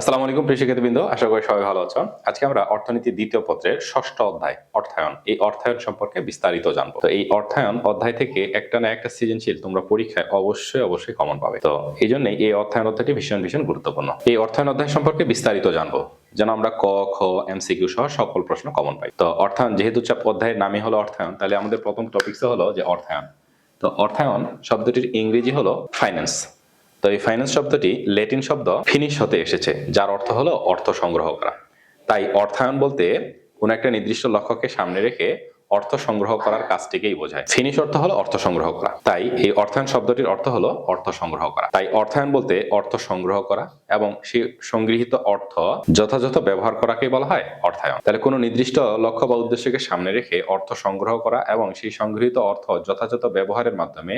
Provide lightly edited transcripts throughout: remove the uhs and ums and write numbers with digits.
আসসালামু আলাইকুম প্রিয় শিক্ষার্থীবৃন্দ, আশা করি সবাই ভালো আছো। আজকে আমরা অর্থনীতি দ্বিতীয় পত্রের ষষ্ঠ অধ্যায় অর্থায়ন, এই অর্থায়ন সম্পর্কে বিস্তারিত জানবো। তো এই অর্থায়ন অধ্যায় থেকে একটা না একটা সৃজনশীল তোমরা পরীক্ষায় অবশ্যই কমন পাবে। তো এই জন্যই এই অর্থায়ন অধ্যায়টি ভীষণ গুরুত্বপূর্ণ। এই অর্থায়ন অধ্যায় সম্পর্কে বিস্তারিত জানবো যেন আমরা ক, খ, এমসিকিউ সহ সকল প্রশ্ন কমন পাই। তো অর্থায়ন যেহেতু অধ্যায়ের নামই হলো অর্থায়ন, তাহলে আমাদের প্রথম টপিকস হলো যে অর্থায়ন। তো অর্থায়ন শব্দটির ইংরেজি হলো ফাইন্যান্স। তো এই ফাইন্যান্স শব্দটি ল্যাটিন শব্দ ফিনিশ হতে এসেছে, যার অর্থ হলো অর্থ সংগ্রহ করা। তাই অর্থায়ন বলতে কোন একটা নির্দিষ্ট লক্ষ্যকে সামনে রেখে অর্থ সংগ্রহ করার কাজটিকেই বোঝায়। ফিনিশ অর্থ হলো অর্থ সংগ্রহ করা, তাই এই অর্থায়ন শব্দটির অর্থ হলো অর্থ সংগ্রহ করা। তাই অর্থায়ন বলতে অর্থ সংগ্রহ করা এবং সেই সংগৃহীত অর্থ যথাযথ ব্যবহার করাকেই বলা হয় অর্থায়ন। তাহলে কোনো নির্দিষ্ট লক্ষ্য বা উদ্দেশ্যকে সামনে রেখে অর্থ সংগ্রহ করা এবং সেই সংগৃহীত অর্থ যথাযথ ব্যবহারের মাধ্যমে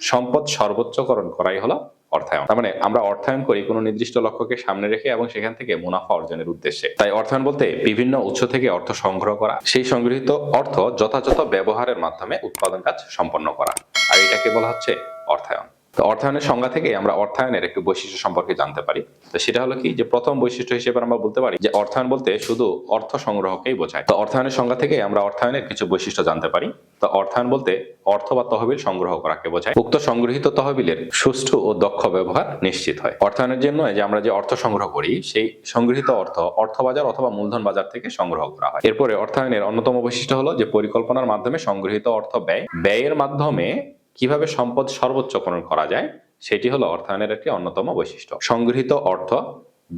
সম্পদ সর্বোচ্চকরণ করাই হলো অর্থায়ন। তার মানে আমরা অর্থায়ন করি কোনো নির্দিষ্ট লক্ষ্যকে সামনে রেখে এবং সেখান থেকে মুনাফা অর্জনের উদ্দেশ্যে। তাই অর্থায়ন বলতে বিভিন্ন উৎস থেকে অর্থ সংগ্রহ করা, সেই সংগৃহীত অর্থ যথাযথ ব্যবহারের মাধ্যমে উৎপাদন কাজ সম্পন্ন করা, আর এটাকে বলা হচ্ছে অর্থায়ন। তো অর্থায়নের সংজ্ঞা থেকে আমরা অর্থায়নের একটু বৈশিষ্ট্য সম্পর্কে জানতে পারি। তো সেটা হলো কি, যে প্রথম বৈশিষ্ট্য হিসেবে আমরা বলতে পারি যে অর্থায়ন বলতে শুধু অর্থ সংগ্রহকেই বোঝায়। তো অর্থায়নের সংজ্ঞা থেকে আমরা অর্থায়নের কিছু বৈশিষ্ট্য জানতে পারি। তো অর্থায়ন বলতে অর্থ বা তহবিল সংগ্রহ করাকে বোঝায়। উক্ত সংগৃহীত তহবিলের সুষ্ঠু ও দক্ষ ব্যবহার নিশ্চিত হয়। অর্থায়নের জন্য যে আমরা যে অর্থ সংগ্রহ করি, সেই সংগৃহীত অর্থ অর্থবাজার অথবা মূলধন বাজার থেকে সংগ্রহ করা হয়। এরপরে অর্থায়নের অন্যতম বৈশিষ্ট্য হলো যে পরিকল্পনার মাধ্যমে সংগৃহীত অর্থ ব্যয়ের মাধ্যমে কিভাবে সম্পদ সর্বোচ্চকরণ করা যায়, সেটি হলো অর্থায়নের একটি অন্যতম বৈশিষ্ট্য। সংগৃহীত অর্থ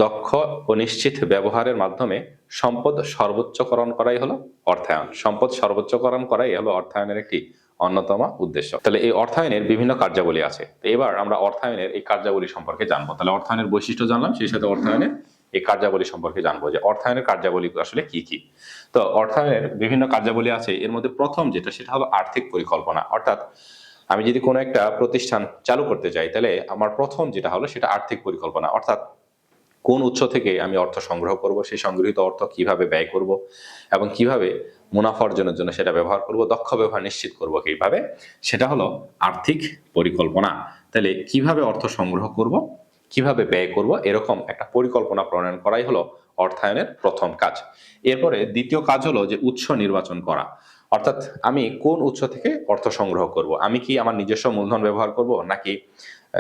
দক্ষ ও নিশ্চিত ব্যবহারের মাধ্যমে সম্পদ সর্বোচ্চকরণ করাই হলো অর্থায়ন। সম্পদ সর্বোচ্চকরণ করাই হলো অর্থায়নের একটি অন্যতম উদ্দেশ্য। তাহলে এই অর্থায়নের বিভিন্ন কার্যাবলী আছে। তো এবার আমরা অর্থায়নের এই কার্যাবলী সম্পর্কে জানবো। তাহলে অর্থায়নের বৈশিষ্ট্য জানলাম, সেই সাথে অর্থায়নের এই কার্যাবলী সম্পর্কে জানবো যে অর্থায়নের কার্যাবলী আসলে কি কি। তো অর্থায়নের বিভিন্ন কার্যাবলী আছে, এর মধ্যে প্রথম যেটা সেটা হলো আর্থিক পরিকল্পনা। অর্থাৎ আমি যদি কোনো একটা প্রতিষ্ঠান চালু করতে চাই, তাহলে আমার প্রথম যেটা হলো সেটা আর্থিক পরিকল্পনা। অর্থাৎ কোন উৎস থেকে আমি অর্থ সংগ্রহ করব, সেই সংগৃহীত অর্থ কিভাবে ব্যয় করব এবং কিভাবে মুনাফা অর্জনের জন্য সেটা ব্যবহার করব, দক্ষ ব্যবহার নিশ্চিত করব কিভাবে, সেটা হলো আর্থিক পরিকল্পনা। তাহলে কিভাবে অর্থ সংগ্রহ করব, কিভাবে ব্যয় করব, এরকম একটা পরিকল্পনা প্রণয়ন করাই হলো অর্থায়নের প্রথম কাজ। এরপরে দ্বিতীয় কাজ হলো যে উৎস নির্বাচন করা। অর্থাৎ আমি কোন উৎস থেকে অর্থ সংগ্রহ করব, আমি কি আমার নিজস্ব মূলধন ব্যবহার করব, নাকি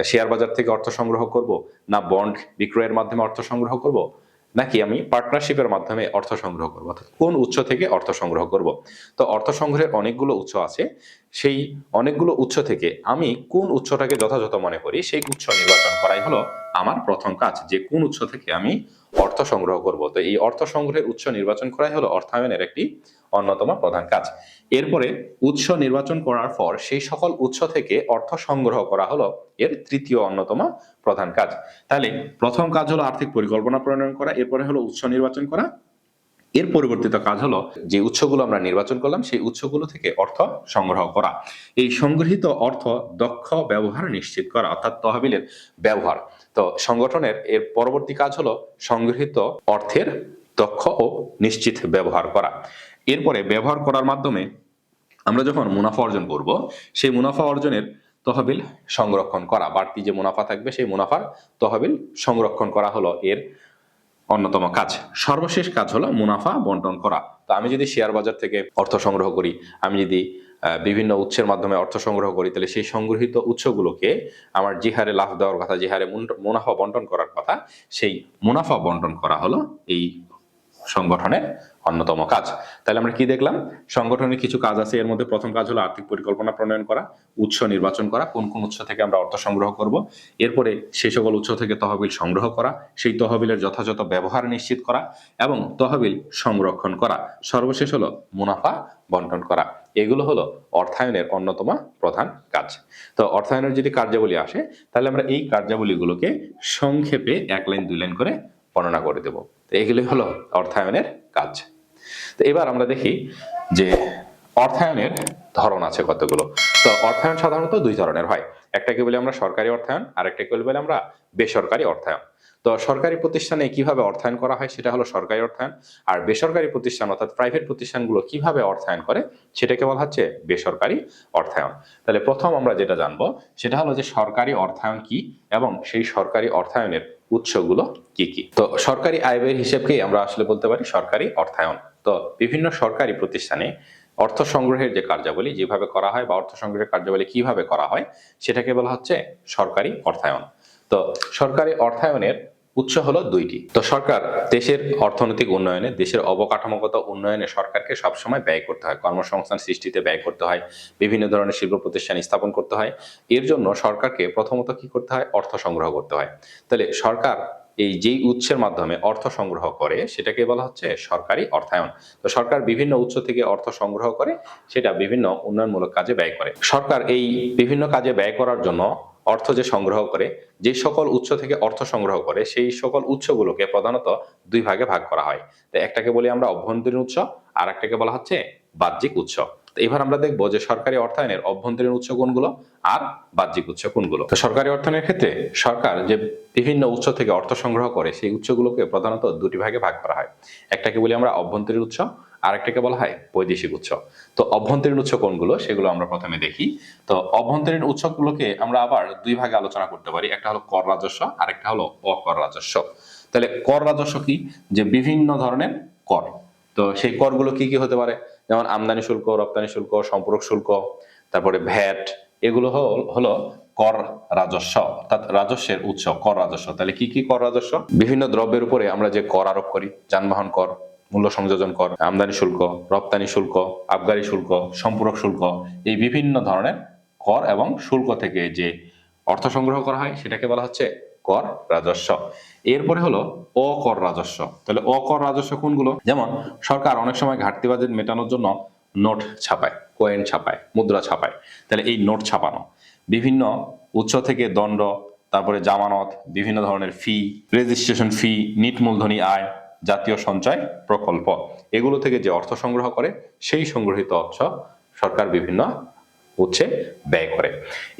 শেয়ার বাজার থেকে অর্থ সংগ্রহ করব, না বন্ড বিক্রয়ের মাধ্যমে অর্থ সংগ্রহ করব, নাকি আমি পার্টনারশিপের মাধ্যমে অর্থ সংগ্রহ করব, অর্থাৎ কোন উৎস থেকে অর্থ সংগ্রহ করব। তো অর্থ সংগ্রহের অনেকগুলো উৎস আছে, সেই অনেকগুলো উৎস থেকে আমি কোন উৎসটাকে যথাযথ মনে করি সেই উৎস নির্বাচন করাই হলো আমার প্রথম কাজ, যে কোন উৎস থেকে আমি অর্থ সংগ্রহ করব। তো এই অর্থ সংগ্রহের উৎস নির্বাচন করাই হলো অর্থায়নের একটি অন্যতম প্রধান কাজ। এরপরে উৎস নির্বাচন করার পর সেই সকল উৎস থেকে অর্থ সংগ্রহ করা হলো এর তৃতীয় অন্যতম প্রধান কাজ। তাহলে প্রথম কাজ হলো আর্থিক পরিকল্পনা প্রণয়ন করা, এরপরে হলো উৎস নির্বাচন করা, এর পরিবর্তিত কাজ হলো যে উৎসগুলো আমরা নির্বাচন করলাম সেই উৎসগুলো থেকে অর্থ সংগ্রহ করা। এই সংগৃহীত অর্থ দক্ষ ব্যবহার নিশ্চিত করা, অর্থাৎ তহবিলের ব্যবহার। তো সংগঠনের এর পরবর্তী কাজ হলো সংগৃহীত অর্থের দক্ষ ও নিশ্চিত ব্যবহার করা। এরপরে ব্যবহার করার মাধ্যমে আমরা যখন মুনাফা অর্জন করব, সেই মুনাফা অর্জনের তহবিল সংরক্ষণ করা, বাড়তি যে মুনাফা থাকবে সেই মুনাফার তহবিল সংরক্ষণ করা হলো এর অন্যতম কাজ। সর্বশেষ কাজ হলো মুনাফা বন্টন করা। তো আমি যদি শেয়ার বাজার থেকে অর্থ সংগ্রহ করি, আমি যদি বিভিন্ন উৎসের মাধ্যমে অর্থ সংগ্রহ করি, তাহলে সেই সংগৃহীত উৎসগুলোকে আমার যে হারে লাভ দেওয়ার কথা, যে হারে মুনাফা বন্টন করার কথা, সেই মুনাফা বন্টন করা হলো এই সংগঠনের অন্যতম কাজ। তাহলে আমরা কি দেখলাম, সংগঠনের কিছু কাজ আছে, এর মধ্যে প্রথম কাজ হলো আর্থিক পরিকল্পনা প্রণয়ন করা, উৎস নির্বাচন করা, কোন কোন উৎস থেকে আমরা অর্থ সংগ্রহ করব, এরপরে সেই সকল উৎস থেকে তহবিল সংগ্রহ করা, সেই তহবিলের যথাযথ ব্যবহার নিশ্চিত করা এবং তহবিল সংরক্ষণ করা, সর্বশেষ হলো মুনাফা বন্টন করা। এগুলো হলো অর্থায়নের অন্যতম প্রধান কাজ। তো অর্থায়নের যদি কার্যাবলী আসে, তাহলে আমরা এই কার্যাবলীগুলোকে সংক্ষেপে 1 লাইন 2 লাইন করে বর্ণনা করে দেব। এগুলি হলো অর্থায়নের কাজ। তো এবার আমরা দেখি যে অর্থায়নের ধরন আছে কতগুলো। তো অর্থায়ন সাধারণত 2 ধরনের হয়, একটাকে বলি আমরা সরকারি অর্থায়ন, আর একটাকে বলি আমরা বেসরকারি অর্থায়ন। তো সরকারি প্রতিষ্ঠানে কিভাবে অর্থায়ন করা হয় সেটা হলো সরকারি অর্থায়ন, আর বেসরকারি প্রতিষ্ঠান অর্থাৎ প্রাইভেট প্রতিষ্ঠানগুলো কিভাবে অর্থায়ন করে সেটাকে বলা হচ্ছে বেসরকারি অর্থায়ন। তাহলে প্রথম আমরা যেটা জানবো সেটা হলো যে সরকারি অর্থায়ন কি এবং সেই সরকারি অর্থায়নের উৎসগুলো কি কি? তো সরকারি আয় ব্যয়ের হিসেবকেই আমরা আসলে বলতে পারি সরকারি অর্থায়ন। তো বিভিন্ন সরকারি প্রতিষ্ঠানে অর্থ সংগ্রহের যে কার্যাবলী যেভাবে করা হয় বা অর্থ সংগ্রহের কার্যাবলী কিভাবে করা হয় সেটাকে বলা হচ্ছে সরকারি অর্থায়ন। তো সরকারি অর্থায়নের উৎস হলো দুইটি। তো সরকার দেশের অর্থনৈতিক উন্নয়নে, দেশের অবকাঠামোগত উন্নয়নে সরকারকে সবসময় ব্যয় করতে হয়, কর্মসংস্থান সৃষ্টিতে ব্যয় করতে হয়, বিভিন্ন ধরনের শিল্প প্রতিষ্ঠান স্থাপন করতে হয়। এর জন্য সরকারকে প্রথমত কি করতে হয়? অর্থ সংগ্রহ করতে হয়। তাহলে সরকার এই যেই উৎসের মাধ্যমে অর্থ সংগ্রহ করে সেটাকে বলা হচ্ছে সরকারি অর্থায়ন। তো সরকার বিভিন্ন উৎস থেকে অর্থ সংগ্রহ করে, সেটা বিভিন্ন উন্নয়নমূলক কাজে ব্যয় করে। সরকার এই বিভিন্ন কাজে ব্যয় করার জন্য অর্থ যে সংগ্রহ করে, যে সকল উৎস থেকে অর্থ সংগ্রহ করে সেই সকল উৎসগুলোকে প্রধানত দুই ভাগে ভাগ করা হয়। তো একটাকে বলি আমরা অভ্যন্তরীণ উৎস, আর একটাকে বলা হচ্ছে বাহ্যিক উৎস। তো এবার আমরা দেখবো যে সরকারি অর্থায়নের অভ্যন্তরীণ উৎস কোনগুলো আর বাহ্যিক উৎস কোনগুলো। তো সরকারি অর্থায়নের ক্ষেত্রে সরকার যে বিভিন্ন উৎস থেকে অর্থ সংগ্রহ করে সেই উৎসগুলোকে প্রধানত দুটি ভাগে ভাগ করা হয়। একটাকে বলি আমরা অভ্যন্তরীণ উৎস, আর একটাকে বলা হয় বৈদেশিক উৎস। তো অভ্যন্তরীণ উৎস কোনগুলো সেগুলো আমরা প্রথমে দেখি। তো অভ্যন্তরীণ উৎসগুলোকে আমরা আবার দুই ভাগে আলোচনা করতে পারি, একটা হলো কর রাজস্ব আর একটা হলো অকর রাজস্ব। তাহলে কর রাজস্ব কি? যে বিভিন্ন ধরনের কর। তো সেই করগুলো কি কি হতে পারে? যেমন আমদানি শুল্ক, রপ্তানি শুল্ক, সম্পর্ক শুল্ক, তারপরে ভ্যাট, এগুলো হলো কর রাজস্ব, অর্থাৎ রাজস্বের উৎস কর রাজস্ব। তাহলে কি কি কর রাজস্ব? বিভিন্ন দ্রব্যের উপরে আমরা যে কর আরোপ করি, যানবাহন কর, মূল্য সংযোজন কর, আমদানি শুল্ক, রপ্তানি শুল্ক, আবগারি শুল্ক, সম্পূরক শুল্ক, এই বিভিন্ন ধরনের কর এবং শুল্ক থেকে যে অর্থ সংগ্রহ করা হয় সেটাকে বলা হচ্ছে কর রাজস্ব। এরপরে হলো অকর রাজস্ব। তাহলে অকর রাজস্ব কোনগুলো? যেমন সরকার অনেক সময় ঘাটতি বাজেট মেটানোর জন্য নোট ছাপায়, কয়েন ছাপায়, মুদ্রা ছাপায়। তাহলে এই নোট ছাপানো, বিভিন্ন উৎস থেকে দণ্ড, তারপরে জামানত, বিভিন্ন ধরনের ফি, রেজিস্ট্রেশন ফি, নিট মূলধনী আয়, জাতীয় সঞ্চয় প্রকল্প, এগুলো থেকে যে অর্থ সংগ্রহ করে সেই সংগ্রহিত অর্থ সরকার বিভিন্ন উৎসে ব্যয় করে।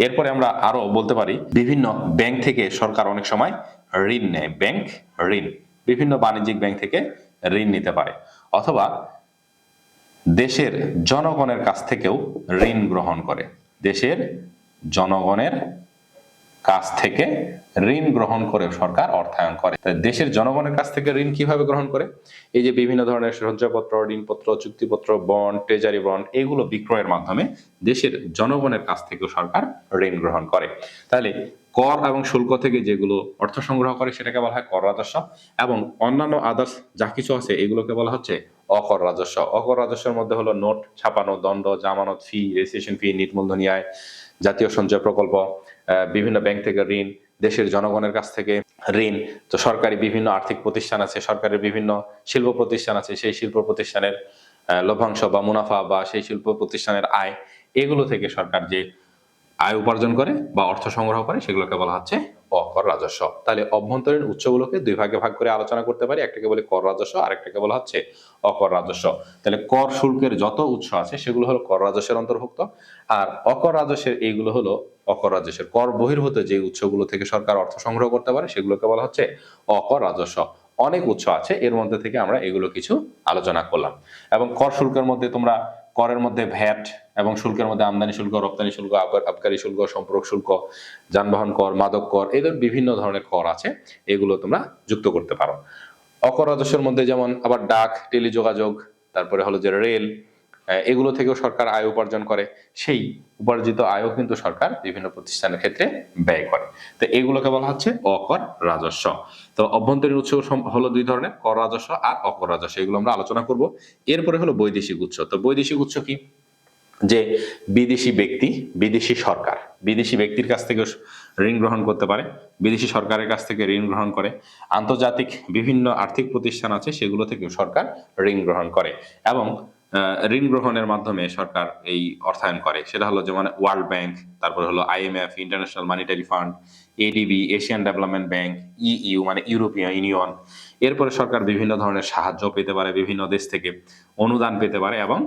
এরপরে আমরা আরো বলতে পারি বিভিন্ন ব্যাংক থেকে সরকার অনেক সময় ঋণ নেয়। ব্যাংক ঋণ, বিভিন্ন বাণিজ্যিক ব্যাংক থেকে ঋণ নিতে পারে, অথবা দেশের জনগণের কাছ থেকেও ঋণ গ্রহণ করে। দেশের জনগণের কাছ থেকে ঋণ গ্রহণ করে সরকার অর্থায়ন করে। দেশের জনগণের কাছ থেকে ঋণ কিভাবে গ্রহণ করে? এই যে বিভিন্ন ধরনের সঞ্চয়পত্র, ঋণপত্র, চুক্তিপত্র, বন্ড, ট্রেজারি বন্ড, এগুলো বিক্রয়ের মাধ্যমে দেশের জনগণের কাছ থেকেও সরকার ঋণ গ্রহণ করে। তাহলে কর এবং শুল্ক থেকে যেগুলো অর্থ সংগ্রহ করে সেটাকে বলা হয় কর রাজস্ব, এবং অন্যান্য আদার্স যা কিছু আছে এগুলোকে বলা হচ্ছে অকর রাজস্ব। অকর রাজস্বের মধ্যে হলো নোট ছাপানো, দণ্ড, জামানত, ফি, রেজিস্ট্রেশন ফি, নিট মূলধনী আয়, জাতীয় সঞ্চয় প্রকল্প, বিভিন্ন ব্যাংক থেকে ঋণ, দেশের জনগণের কাছ থেকে ঋণ। তো সরকারি বিভিন্ন আর্থিক প্রতিষ্ঠান আছে, সরকারের বিভিন্ন শিল্প প্রতিষ্ঠান আছে, সেই শিল্প প্রতিষ্ঠানের লভ্যাংশ বা মুনাফা বা সেই শিল্প প্রতিষ্ঠানের আয়, এগুলো থেকে সরকার যে আয় উপার্জন করে বা অর্থ সংগ্রহ করে সেগুলোকে বলা হচ্ছে অকর রাজস্ব। তাহলে অভ্যন্তরীণ উৎসগুলোকে দুই ভাগে ভাগ করে আলোচনা করতে পারি, একটাকে বলে কর রাজস্ব, আরেকটাকে বলা হচ্ছে অকর রাজস্ব। তাহলে কর শুল্কের যত উৎস আছে সেগুলো হলো কর রাজস্বের অন্তর্ভুক্ত, আর অকর রাজস্বের এইগুলো হলো অকর রাজস্বের কর বহির্ভূত যে উৎসগুলো থেকে সরকার অর্থ সংগ্রহ করতে পারে সেগুলোকে বলা হচ্ছে অকর রাজস্ব। অনেক উৎস আছে, এর মধ্যে থেকে আমরা এগুলো কিছু আলোচনা করলাম। এবং কর শুল্কের মধ্যে তোমরা করের মধ্যে ভ্যাট এবং শুল্কের মধ্যে আমদানি শুল্ক, রপ্তানি শুল্ক, আবগারি শুল্ক, সম্পর্ক শুল্ক, যানবাহন কর, মাদক কর, এদের বিভিন্ন ধরনের কর আছে, এগুলো তোমরা যুক্ত করতে পারো। অকর রাজস্বের মধ্যে যেমন আবার ডাক, টেলিযোগাযোগ, তারপরে হলো যে রেল, এগুলো থেকেও সরকার আয় উপার্জন করে। সেই উপার্জিত আয়ও কিন্তু সরকার বিভিন্ন প্রতিষ্ঠানের ক্ষেত্রে ব্যয় করে। তো এগুলোকে বলা হচ্ছে অকর রাজস্ব। তো অভ্যন্তরীণ উৎস হলো দুই ধরনের, কর রাজস্ব আর অকর রাজস্ব, এগুলো আমরা আলোচনা করব। এরপরে হলো বৈদেশিক উৎস। তো বৈদেশিক উৎস কি? যে বিদেশি ব্যক্তি, বিদেশি সরকার বিদেশি ব্যক্তির কাছ থেকে ঋণ গ্রহণ করতে পারে, বিদেশি সরকারের কাছ থেকে ঋণ গ্রহণ করে, আন্তর্জাতিক বিভিন্ন আর্থিক প্রতিষ্ঠান আছে সেগুলো থেকে সরকার ঋণ গ্রহণ করে, এবং ঋণ গ্রহণের মাধ্যমে সরকার এই অর্থায়ন করে। সেটা হলো যেমন ওয়ার্ল্ড ব্যাংক, তারপর হলো IMF, international monetary fund, ADB, Asian development bank, EU মানে ইউরোপিয়ান ইউনিয়ন। এরপরে সরকার বিভিন্ন ধরনের সাহায্য পেতে পারে, বিভিন্ন দেশ থেকে অনুদান পেতে পারে এবং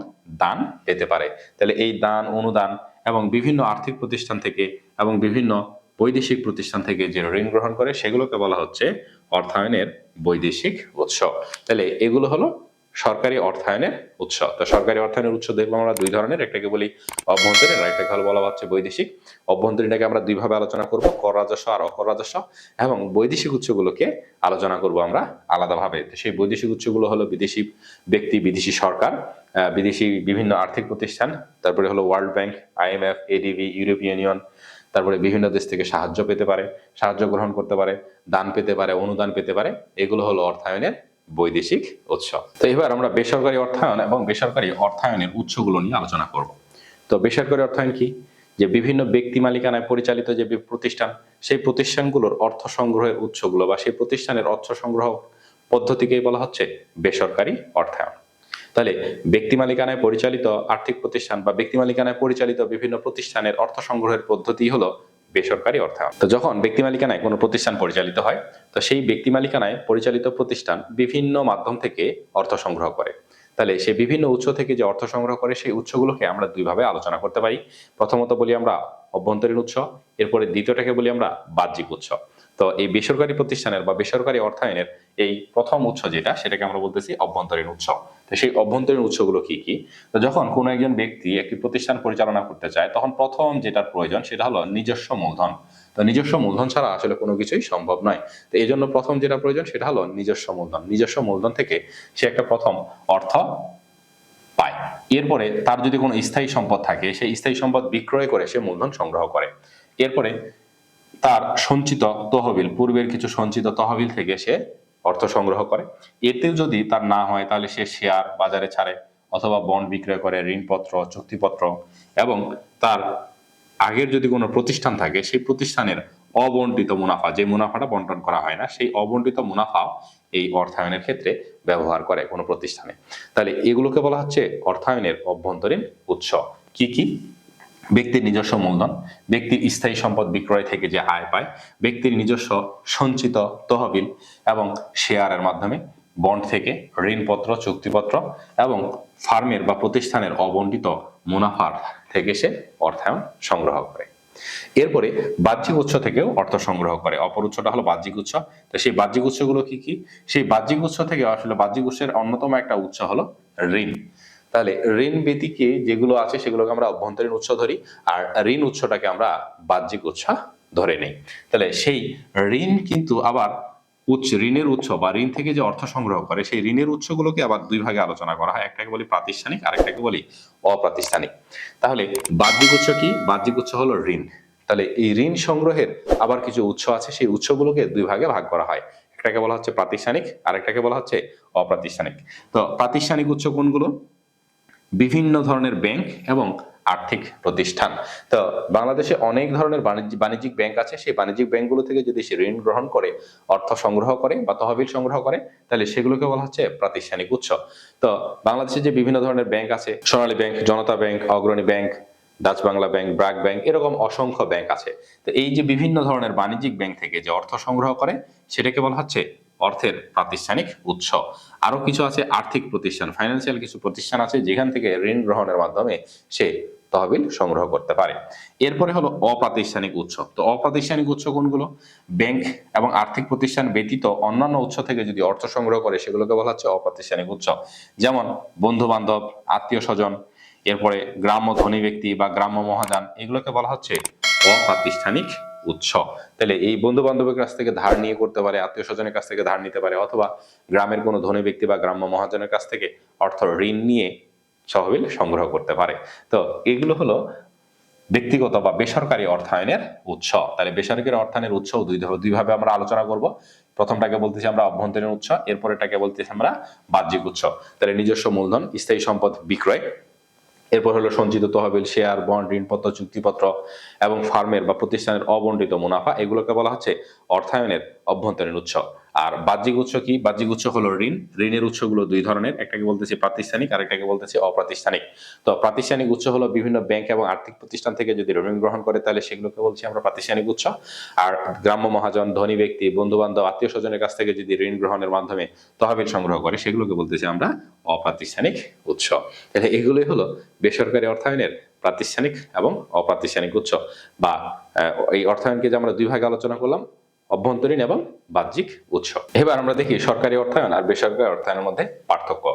দান পেতে পারে। তাহলে এই দান, অনুদান এবং বিভিন্ন আর্থিক প্রতিষ্ঠান থেকে এবং বিভিন্ন বৈদেশিক প্রতিষ্ঠান থেকে যে ঋণ গ্রহণ করে সেগুলোকে বলা হচ্ছে অর্থায়নের বৈদেশিক উৎস। তাহলে এগুলো হলো সরকারি অর্থায়নের উৎস। তো সরকারি অর্থায়নের উৎস দেখলাম আমরা দুই ধরনের, একটাকে বলি অভ্যন্তরীণ আর একটাকে বলা হচ্ছে বৈদেশিক। অভ্যন্তরীণটাকে আমরা দুইভাবে আলোচনা করব, কর রাজস্ব আর অকর রাজস্ব, এবং বৈদেশিক উৎসগুলোকে আলোচনা করব আমরা আলাদাভাবে। সেই বৈদেশিক উৎসগুলো হলো বিদেশি ব্যক্তি, বিদেশি সরকার, বিদেশি বিভিন্ন আর্থিক প্রতিষ্ঠান, তারপরে হলো world bank, IMF, ADB, European union, তারপরে বিভিন্ন দেশ থেকে সাহায্য পেতে পারে, সাহায্য গ্রহণ করতে পারে, দান পেতে পারে, অনুদান পেতে পারে, এগুলো হলো অর্থায়নের বৈদেশিক উৎস। তো এবার আমরা বেসরকারি অর্থায়ন এবং বেসরকারি অর্থায়নের উৎসগুলো নিয়ে আলোচনা করব। তো বেসরকারি অর্থায়ন কি? যে বিভিন্ন ব্যক্তি মালিকানায় পরিচালিত যে প্রতিষ্ঠান, সেই প্রতিষ্ঠানগুলোর অর্থ সংগ্রহের উৎসগুলো বা সেই প্রতিষ্ঠানের অর্থ সংগ্রহ পদ্ধতিকেই বলা হচ্ছে বেসরকারি অর্থায়ন। তাহলে ব্যক্তি মালিকানায় পরিচালিত আর্থিক প্রতিষ্ঠান বা ব্যক্তি মালিকানায় পরিচালিত বিভিন্ন প্রতিষ্ঠানের অর্থ সংগ্রহের পদ্ধতি হলো বেসরকারি অর্থায়ন। তো যখন ব্যক্তি মালিকানায় কোনো প্রতিষ্ঠান পরিচালিত হয়, তো সেই ব্যক্তি মালিকানায় পরিচালিত প্রতিষ্ঠান বিভিন্ন মাধ্যম থেকে অর্থ সংগ্রহ করে। তাহলে সে বিভিন্ন উৎস থেকে যে অর্থ সংগ্রহ করে, সেই উৎসগুলোকে আমরা দুইভাবে আলোচনা করতে পারি। প্রথমত বলি আমরা অভ্যন্তরীণ উৎস, এরপরে দ্বিতীয়টাকে বলি আমরা বাহ্যিক উৎস। তো এই বেসরকারি প্রতিষ্ঠানের বা বেসরকারি অর্থায়নের এই প্রথম উৎস যেটা, সেটাকে আমরা বলতেছি অভ্যন্তরীণ উৎস। তো সেই অভ্যন্তরীণ উৎসগুলো কি কি? তো যখন কোনো একজন ব্যক্তি একটি প্রতিষ্ঠান পরিচালনা করতে চায়, তখন প্রথম যেটার প্রয়োজন সেটা হলো নিজস্ব মূলধন। তো নিজস্ব মূলধন ছাড়া আসলে কোনো কিছুই সম্ভব নয়। তো এই জন্য প্রথম যেটা প্রয়োজন সেটা হলো নিজস্ব মূলধন। নিজস্ব মূলধন থেকে সে একটা প্রথম অর্থ পায়। এরপরে তার যদি কোনো স্থায়ী সম্পদ থাকে, সেই স্থায়ী সম্পদ বিক্রয় করে সে মূলধন সংগ্রহ করে। এরপরে তার সঞ্চিত তহবিল, পূর্বের কিছু সঞ্চিত তহবিল থেকে সে অর্থ সংগ্রহ করে। এতেও যদি তার না হয়, তাহলে সে শেয়ার বাজারে ছাড়ে অথবা বন্ড বিক্রয় করে, ঋণপত্র, চুক্তিপত্র, এবং তার আগের যদি কোনো প্রতিষ্ঠান থাকে, সেই প্রতিষ্ঠানের অবন্টিত মুনাফা, যে মুনাফাটা বন্টন করা হয় না, সেই অবন্টিত মুনাফা এই অর্থায়নের ক্ষেত্রে ব্যবহার করে কোনো প্রতিষ্ঠানে। তাহলে এগুলোকে বলা হচ্ছে অর্থায়নের অভ্যন্তরীণ উৎস। কি কি? ব্যক্তির নিজস্ব মূলধন, ব্যক্তির স্থায়ী সম্পদ বিক্রয় থেকে যে আয় পায়, ব্যক্তির নিজস্ব সঞ্চিত তহবিল এবং শেয়ারের মাধ্যমে, বন্ড থেকে, ঋণপত্র, চুক্তিপত্র, এবং ফার্মের বা প্রতিষ্ঠানের অবন্টিত মুনাফার থেকে সে অর্থায়ন সংগ্রহ করে। এরপরে বাহ্যিক উৎস থেকেও অর্থ সংগ্রহ করে। অপর উৎসটা হলো বাহ্যিক উৎস। তো সেই বাহ্যিক উৎসগুলো কি কি? সেই বাহ্যিক উৎস থেকে আসলে বাহ্যিক উৎসের অন্যতম একটা উৎস হলো ঋণ। তাহলে ঋণ ব্যতীকে যেগুলো আছে সেগুলোকে আমরা অভ্যন্তরীণ উৎস ধরি, আর ঋণ উৎসটাকে আমরা বাহ্যিক উৎস ধরে নেই। তাহলে সেই ঋণ কিন্তু আবার ঋণের উৎস বা ঋণ থেকে যে অর্থ সংগ্রহ করে, সেই ঋণের উৎসগুলোকে আবার দুই ভাগে আলোচনা করা হয়। একটাকে বলি প্রাতিষ্ঠানিক, আরেকটাকে বলি অপ্রাতিষ্ঠানিক। তাহলে বাহ্যিক উৎস কি? বাহ্যিক উৎস হলো ঋণ। তাহলে এই ঋণ সংগ্রহের আবার কিছু উৎস আছে, সেই উৎসগুলোকে দুই ভাগে ভাগ করা হয়। একটাকে বলা হচ্ছে প্রাতিষ্ঠানিক, আরেকটাকে বলা হচ্ছে অপ্রাতিষ্ঠানিক। তো প্রাতিষ্ঠানিক উৎস কোনগুলো? বিভিন্ন ধরনের ব্যাংক এবং আর্থিক প্রতিষ্ঠান। তো বাংলাদেশে অনেক ধরনের বাণিজ্যিক ব্যাংক আছে। সেই বাণিজ্যিক ব্যাংকগুলো থেকে যদি সে ঋণ গ্রহণ করে, অর্থ সংগ্রহ করে বা তহবিল সংগ্রহ করে, তাহলে সেগুলোকে বলা হচ্ছে প্রাতিষ্ঠানিক উৎস। তো বাংলাদেশে যে বিভিন্ন ধরনের ব্যাংক আছে, সোনালী ব্যাংক, জনতা ব্যাংক, অগ্রণী bank, Dutch Bangla bank, BRAC bank, এরকম অসংখ্য ব্যাংক আছে। তো এই যে বিভিন্ন ধরনের বাণিজ্যিক ব্যাংক থেকে যে অর্থ সংগ্রহ করে, সেটাকে বলা হচ্ছে অর্থের প্রাতিষ্ঠানিক উৎস। আরো কিছু আছে আর্থিক প্রতিষ্ঠান, ফাইন্যান্সিয়াল কিছু প্রতিষ্ঠান আছে যেখান থেকে ঋণ গ্রহণের মাধ্যমে সে তহবিল সংগ্রহ করতে পারে। এরপরে হলো অপ্রাতিষ্ঠানিক উৎস। তো অপ্রাতিষ্ঠানিক উৎস কোনগুলো? ব্যাংক এবং আর্থিক প্রতিষ্ঠান ব্যতীত অন্যান্য উৎস থেকে যদি অর্থ সংগ্রহ করে, সেগুলোকে বলা হচ্ছে অপ্রাতিষ্ঠানিক উৎস। যেমন বন্ধু বান্ধব, আত্মীয় স্বজন, এরপরে গ্রাম্য ধনী ব্যক্তি বা গ্রাম্য মহাজন, এগুলোকে বলা হচ্ছে অপ্রাতিষ্ঠানিক উৎস। তাহলে এই বন্ধু বান্ধবের কাছ থেকে ধার নিয়ে করতে পারে, আত্মীয় স্বজনের কাছ থেকে ধার নিতে পারে, অথবা গ্রামের কোনো ধনী ব্যক্তি বা গ্রাম্য মহাজনের কাছ থেকে অর্থ ঋণ নিয়ে তহবিল সংগ্রহ করতে পারে। তো এগুলো হলো ব্যক্তিগত বা বেসরকারি অর্থায়নের উৎস। তাহলে বেসরকারি অর্থায়নের উৎস দুইভাবে আমরা আলোচনা করব। প্রথমটাকে বলতেছি আমরা অভ্যন্তরীণ উৎস, এরপরেটাকে বলতেছি আমরা বাহ্যিক উৎস। তাহলে নিজস্ব মূলধন, স্থায়ী সম্পদ বিক্রয়, এরপর হলো সঞ্চিত তহবিল, শেয়ার, বন্ড, ঋণপত্র, চুক্তিপত্র, এবং ফার্মের বা প্রতিষ্ঠানের অবন্টিত মুনাফা, এগুলোকে বলা হচ্ছে অর্থায়নের অভ্যন্তরীণ উৎস। আর বাহ্যিক উৎস কি? বাহ্যিক উৎস হলো ঋণ। ঋণের উৎসগুলো দুই ধরনের, একটাকে বলতেছি প্রাতিষ্ঠানিক, আর একটাকে বলতেছি অপ্রাতিষ্ঠানিক। তো প্রাতিষ্ঠানিক উৎস হলো বিভিন্ন ব্যাংক এবং আর্থিক প্রতিষ্ঠান থেকে যদি ঋণ গ্রহণ করে, তাহলে সেগুলোকে বলছি আমরা প্রাতিষ্ঠানিক উৎস। আর গ্রাম্য মহাজন, ধনী ব্যক্তি, বন্ধু বান্ধব, আত্মীয় স্বজনের কাছ থেকে যদি ঋণ গ্রহণের মাধ্যমে তহবিল সংগ্রহ করে, সেগুলোকে বলতেছি আমরা অপ্রাতিষ্ঠানিক উৎস। তাহলে এগুলোই হলো বেসরকারি অর্থায়নের প্রাতিষ্ঠানিক এবং অপ্রাতিষ্ঠানিক উৎস। বা এই অর্থায়নকে যে আমরা দুই ভাগে আলোচনা করলাম, অভ্যন্তরীণ এবং বাহ্যিক উৎস। এবার আমরা দেখি সরকারি অর্থায়ন আর বেসরকারি অর্থায়নের মধ্যে পার্থক্য।